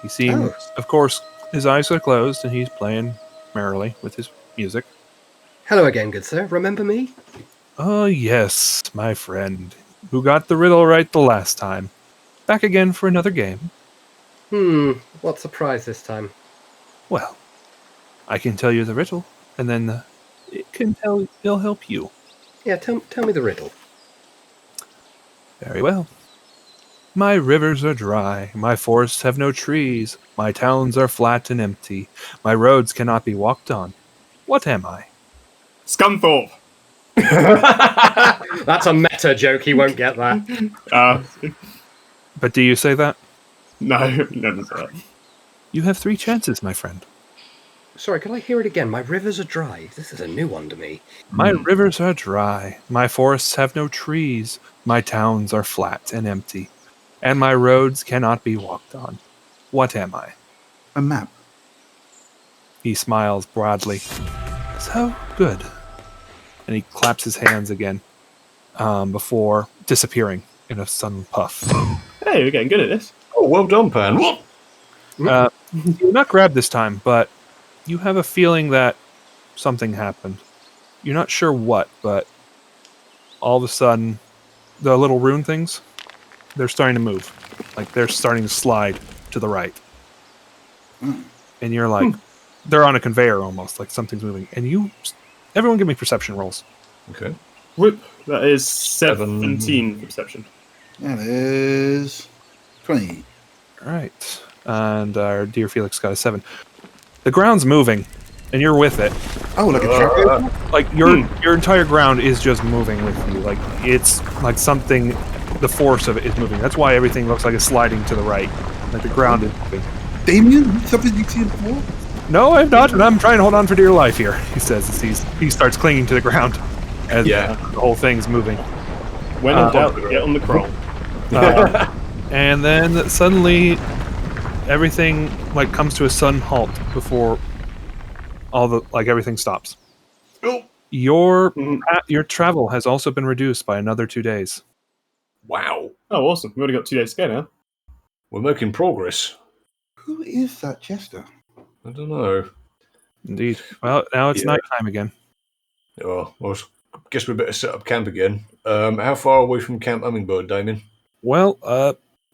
He seems, of course, his eyes are closed, and he's playing merrily with his music. Hello again, good sir. Remember me? Oh, yes, my friend, who got the riddle right the last time. Back again for another game. What's the prize this time? Well, I can tell you the riddle, and then it'll help you. Yeah, tell me the riddle. Very well. My rivers are dry, my forests have no trees, my towns are flat and empty, my roads cannot be walked on. What am I? Scunthorpe! That's a meta joke, he won't get that. But do you say that? No, never said that. You have 3 chances, my friend. Sorry, can I hear it again? My rivers are dry. This is a new one to me. My rivers are dry, my forests have no trees, my towns are flat and empty, and my roads cannot be walked on. What am I? A map. He smiles broadly. So good. And he claps his hands again before disappearing in a sudden puff. Hey, we're getting good at this. Oh, well done, Pan. You're not grabbed this time, but you have a feeling that something happened. You're not sure what, but all of a sudden, the little rune things, they're starting to move. Like, they're starting to slide to the right. And you're like, they're on a conveyor almost, like something's moving. And everyone give me perception rolls. Okay. Whoop. That is 17 for perception. That is 20. All right. And our dear Felix got a 7. The ground's moving, and you're with it. Oh, like a track. Like your entire ground is just moving with you. Like it's like something, the force of it is moving. That's why everything looks like it's sliding to the right. Like the ground is moving. Damien, something you've seen before? No, I'm not, and I'm trying to hold on for dear life here. He says as he starts clinging to the ground as the whole thing's moving. When in doubt, get on the crawl. And then suddenly, everything like comes to a sudden halt before everything stops. Oh. Your travel has also been reduced by another 2 days. Wow. Oh, awesome. We've already got 2 days to go now. We're making progress. Who is that jester? I don't know. Indeed. Well, now it's nighttime again. Oh, well, I guess we better set up camp again. How far away from Camp Hummingbird, Damien? Well,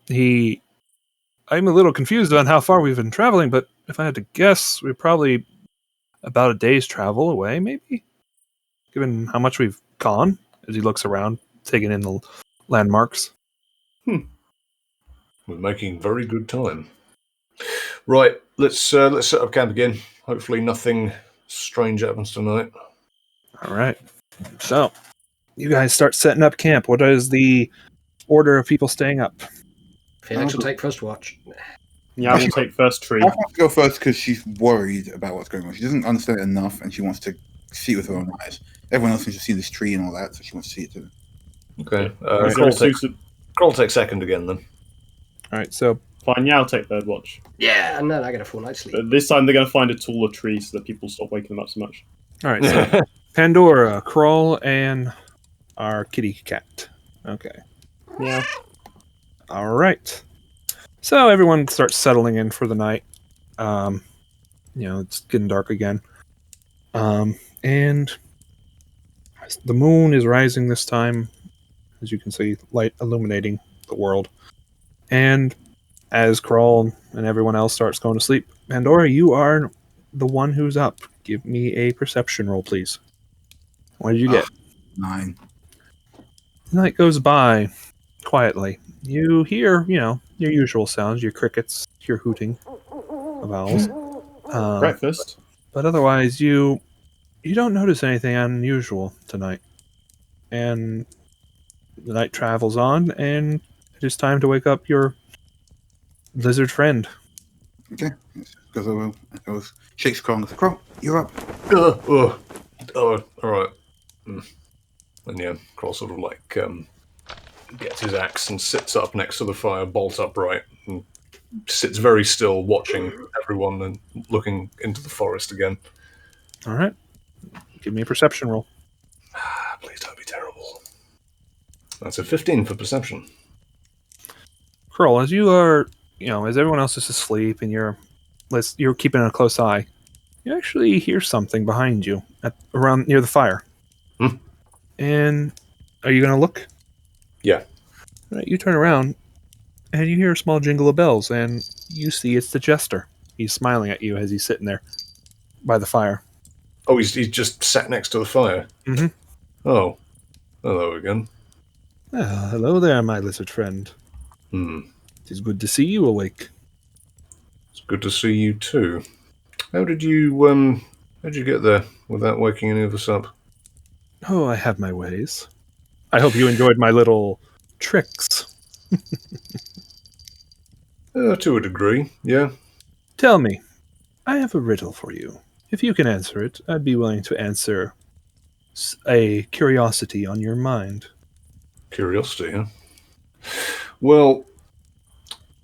I'm a little confused on how far we've been traveling, but if I had to guess, we're probably about a day's travel away, maybe? Given how much we've gone, as he looks around, taking in the landmarks. We're making very good time. Right, let's set up camp again. Hopefully nothing strange happens tonight. All right. So, you guys start setting up camp. What is the order of people staying up? Felix will take first watch. Yeah, we'll take first tree. I want to go first because she's worried about what's going on. She doesn't understand it enough, and she wants to see it with her own eyes. Everyone else needs to see this tree and all that, so she wants to see it too. Okay. Is there a suited- Kroll take second again, then. All right, so... Fine, yeah, I'll take third watch. Yeah, and then I get a full night's sleep. But this time they're going to find a taller tree so that people stop waking them up so much. All right, so Pandora, Kroll, and our kitty cat. Okay. Yeah. All right. So everyone starts settling in for the night. It's getting dark again. And the moon is rising this time, as you can see, light illuminating the world. And as Kroll and everyone else starts going to sleep, Pandora, you are the one who's up. Give me a perception roll, please. What did you get? 9. The night goes by quietly. You hear, your usual sounds, your crickets, your hooting of owls. Breakfast. But otherwise, you don't notice anything unusual tonight. And the night travels on, and it is time to wake up your lizard friend. Okay. Goes shakes Kroll and goes, Kroll, you're up. Oh, all right. And yeah, Kroll sort of like gets his axe and sits up next to the fire, bolt upright, and sits very still, watching everyone and looking into the forest again. All right. Give me a perception roll. Please don't be terrible. That's a 15 for perception. Kroll, as you are, as everyone else is asleep and you're keeping a close eye, you actually hear something behind you around near the fire. And are you going to look? Yeah. All right, you turn around and you hear a small jingle of bells, and you see it's the jester. He's smiling at you as he's sitting there by the fire. Oh, he's just sat next to the fire. Mm-hmm. Oh, hello again. Hello there, my lizard friend. It is good to see you awake. It's good to see you too. How did you get there without waking any of us up? Oh, I have my ways. I hope you enjoyed my little tricks. To a degree, yeah. Tell me, I have a riddle for you. If you can answer it, I'd be willing to answer a curiosity on your mind. Curiosity, huh? Well,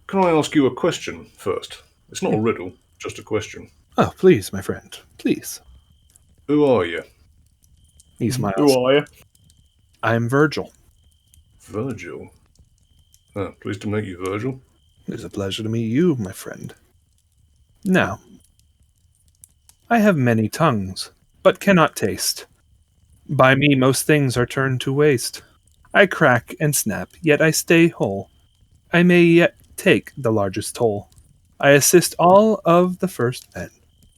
can I ask you a question first? It's not a riddle, just a question. Oh, please, my friend, please. Who are you? He smiles. Who are you? I'm Virgil. Virgil. Pleased to meet you, Virgil. It's a pleasure to meet you, my friend. Now, I have many tongues, but cannot taste. By me most things are turned to waste. I crack and snap, yet I stay whole. I may yet take the largest toll. I assist all of the first men.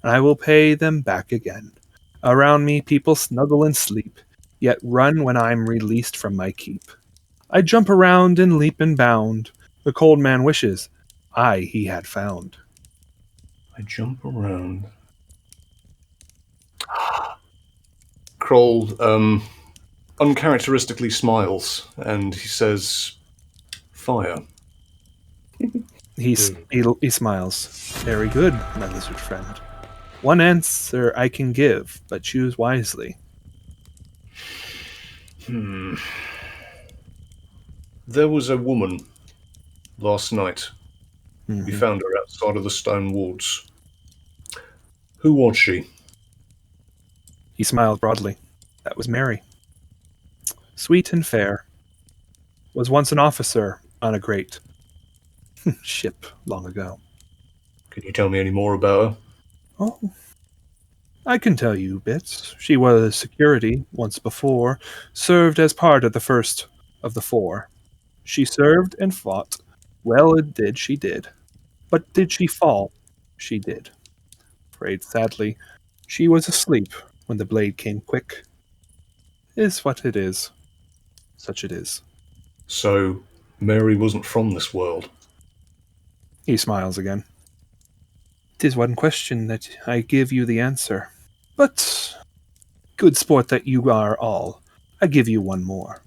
and I will pay them back again. Around me people snuggle and sleep, yet run when I'm released from my keep. I jump around and leap and bound. The cold man wishes he had found. I jump around. Kroll uncharacteristically smiles, and he says, "Fire." He smiles. Very good, my lizard friend. One answer I can give, but choose wisely. There was a woman last night. We found her outside of the stone walls. Who was she? He smiled broadly. That was Mary. Sweet and fair. Was once an officer on a great ship long ago. Can you tell me any more about her? Oh, I can tell you bits. She was security once before, served as part of the first of the four. She served and fought. Well, she did. But did she fall? She did. Afraid, sadly, she was asleep when the blade came quick. Is what it is. Such it is. So, Mary wasn't from this world. He smiles again. 'Tis one question that I give you the answer. But, good sport that you are all, I give you one more.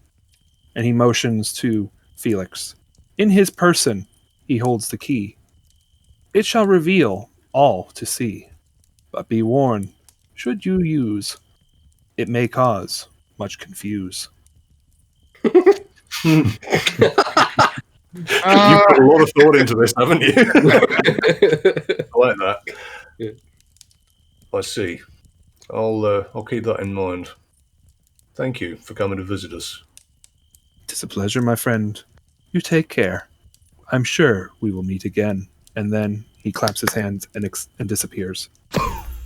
And he motions to Felix. In his person, he holds the key. It shall reveal all to see. But be warned, should you use, it may cause much confuse. You've put a lot of thought into this, haven't you? I like that. Yeah. I see. I'll keep that in mind. Thank you for coming to visit us. 'Tis a pleasure, my friend. You take care. I'm sure we will meet again. And then he claps his hands and disappears.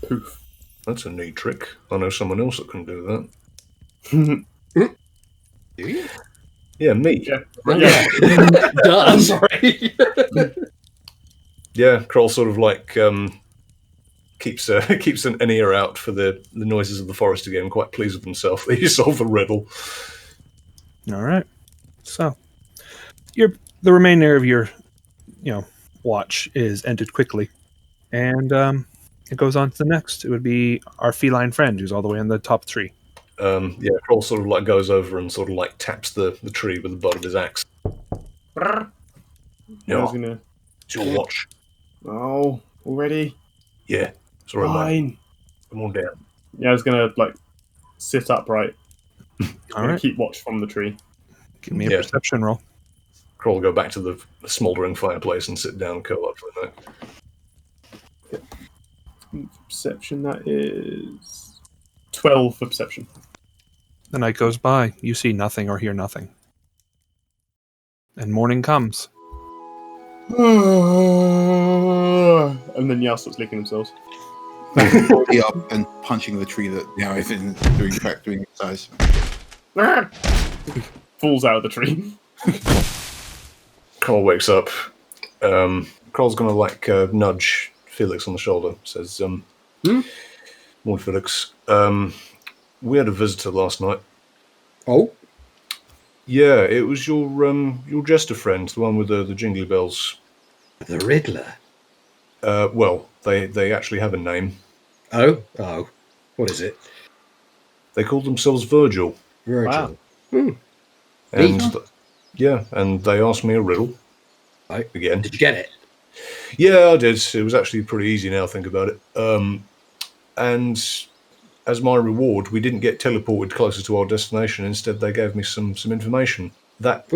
Poof. That's a neat trick. I know someone else that can do that. Do you? Yeah, me. Yeah. Duh, sorry. Yeah, Kroll sort of like keeps an ear out for the noises of the forest again, quite pleased with himself. He solved the riddle. All right. So, the remainder of your, watch is ended quickly, and it goes on to the next. It would be our feline friend, who's all the way in the top tree. Yeah, Kroll sort of like goes over and sort of like taps the tree with the butt of his axe. I was gonna. It's your watch. Oh, already? Yeah. Sorry, mate. Fine. Come on down. Yeah, I was gonna like sit upright. All right. Keep watch from the tree. Give me a perception roll. Kroll will go back to the smouldering fireplace and sit down and curl up for a night. Perception, that is 12 for perception. The night goes by. You see nothing or hear nothing. And morning comes. And then Yao starts licking themselves. Already up and punching the tree that now is in doing exercise. Falls out of the tree. Kroll wakes up. Kroll's gonna like nudge Felix on the shoulder. Says, "Morning, Felix. We had a visitor last night." Oh? Yeah, it was your jester friend, the one with the jingly bells. The Riddler? Well, they actually have a name. Oh? Oh. What is it? They called themselves Virgil. Virgil. Wow. And and they asked me a riddle. Right. Again. Did you get it? Yeah, I did. It was actually pretty easy now, think about it. And as my reward, we didn't get teleported closer to our destination. Instead, they gave me some information. That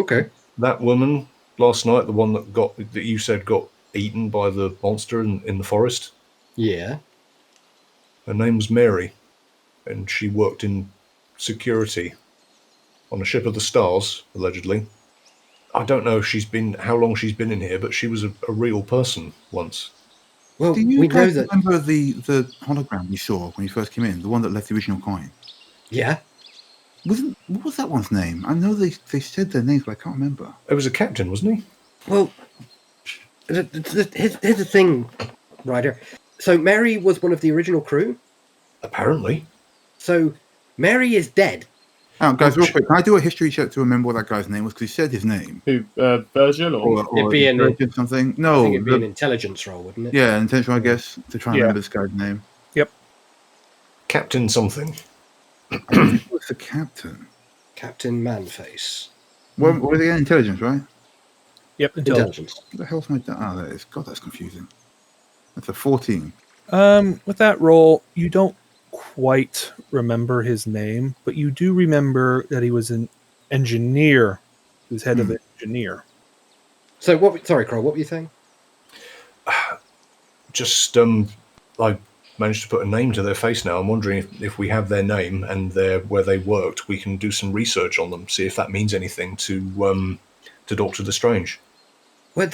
woman last night, the one that you said got eaten by the monster in the forest. Yeah. Her name was Mary, and she worked in security on a ship of the stars, allegedly. I don't know how long she's been in here, but she was a real person once. Well, Do you we know guys that. remember the hologram you saw when you first came in? The one that left the original coin? Yeah. What was that one's name? I know they said their names, but I can't remember. It was a captain, wasn't he? Well, here's the thing, Ryder. So Mary was one of the original crew? Apparently. So Mary is dead. Oh, guys, real quick, can I do a history check to remember what that guy's name was? Because he said his name. Who, Virgil or It'd be intelligence something? No, I think it'd be an intelligence roll, wouldn't it? Yeah, intentional, I guess, to try and Yeah. remember this guy's name. Yep. Captain something. I think it was the captain. Captain Manface. What was it again? Intelligence, right? Yep, intelligence. What the hell's my... Oh, there it is. God, that's confusing. That's a 14. With that roll, you don't quite remember his name, but you do remember that he was an engineer. He was head of engineer. So sorry, Kroll, what were you saying? Just, I managed to put a name to their face now. I'm wondering if we have their name and where they worked, we can do some research on them, see if that means anything to Doctor Lestrange. Well,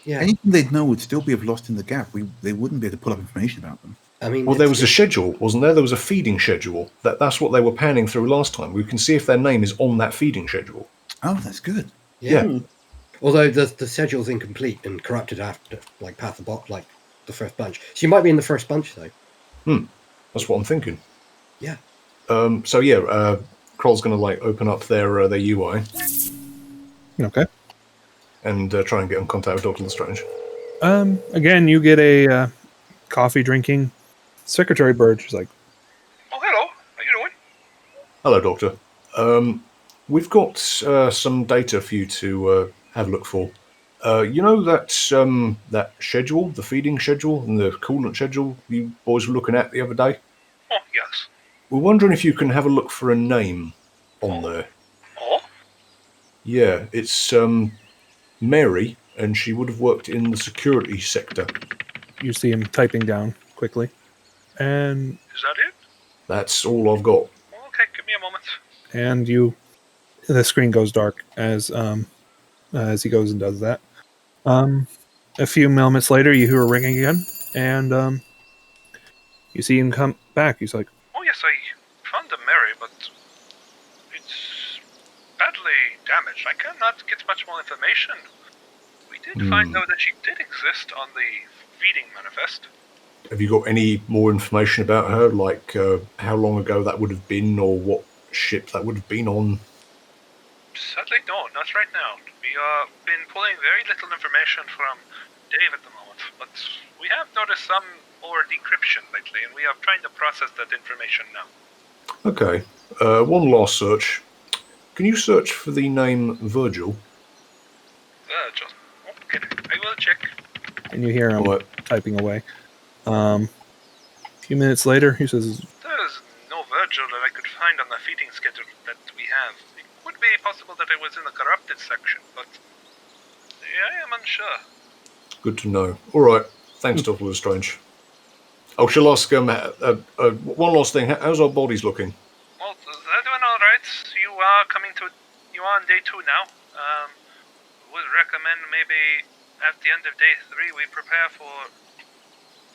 yeah. Anything they'd know would still be of Lost in the Gap. They wouldn't be able to pull up information about them. I mean, well, there was a schedule, wasn't there? There was a feeding schedule. That's what they were panning through last time. We can see if their name is on that feeding schedule. Oh, that's good. Yeah. Although the schedule's incomplete and corrupted after, like, Path of Bot, like the first bunch. So you might be in the first bunch, though. That's what I'm thinking. Yeah. So yeah, Kroll's going to open up their UI. Okay. And try and get in contact with Dr. Lestrange. Again, you get a coffee drinking Secretary Bird. She's like, Oh, hello. How you doing? Hello, Doctor. We've got some data for you to have a look for. You know that schedule, the feeding schedule and the coolant schedule you boys were looking at the other day? Oh, yes. We're wondering if you can have a look for a name on there. Oh? Yeah, it's Mary, and she would have worked in the security sector. you see him typing down quickly. And Is that it? That's all I've got. Okay, give me a moment. and the screen goes dark as he goes and does that. A few moments later, you hear a ringing again, and you see him come back. He's like, Oh yes, I found the Mary, but it's badly damaged. I cannot get much more information. We did find out that she did exist on the feeding manifest. Have you got any more information about her, like how long ago that would have been, or what ship that would have been on? Sadly, no, not right now. We have been pulling very little information from Dave at the moment, but we have noticed some more decryption lately, and we are trying to process that information now. Okay, one last search. Can you search for the name Virgil? Virgil. Okay, I will check. and you hear him typing away. A few minutes later, he says, There is no Virgil that I could find on the feeding schedule that we have. It could be possible that it was in the corrupted section, but I am unsure. Good to know. All right, thanks, Dr. Lestrange. Oh, she'll ask one last thing. How's our bodies looking? Well, they're doing all right. You are on day 2 now. Would recommend maybe at the end of day 3 we prepare for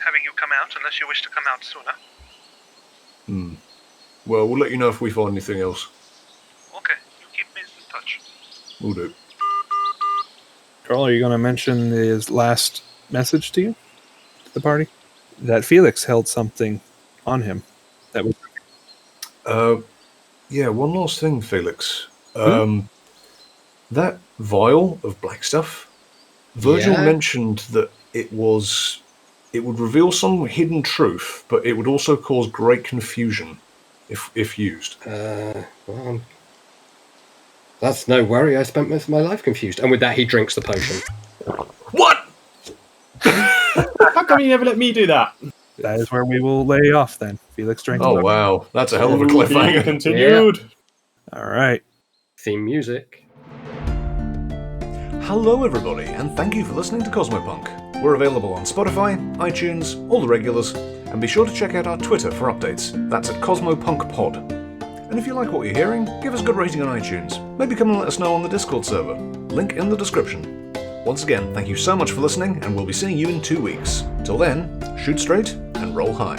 having you come out, unless you wish to come out sooner. Well, we'll let you know if we find anything else. Okay, you keep me in touch. We'll do. Carl, are you going to mention his last message to you, to the party? That Felix held something on him. That was. Yeah, one last thing, Felix. That vial of black stuff, Virgil mentioned that it would reveal some hidden truth, but it would also cause great confusion if used. Well, that's no worry. I spent most of my life confused. And with that, he drinks the potion. What? How come you never let me do that? That is where we will lay off then. Felix drinks. Oh, wow. That's a hell of a cliffhanger. Continued. All right. Theme music. Hello, everybody, and thank you for listening to Cosmopunk. We're available on Spotify, iTunes, all the regulars, and be sure to check out our Twitter for updates. That's at CosmopunkPod. And if you like what you're hearing, give us a good rating on iTunes. Maybe come and let us know on the Discord server. Link in the description. Once again, thank you so much for listening, and we'll be seeing you in 2 weeks. Till then, shoot straight and roll high.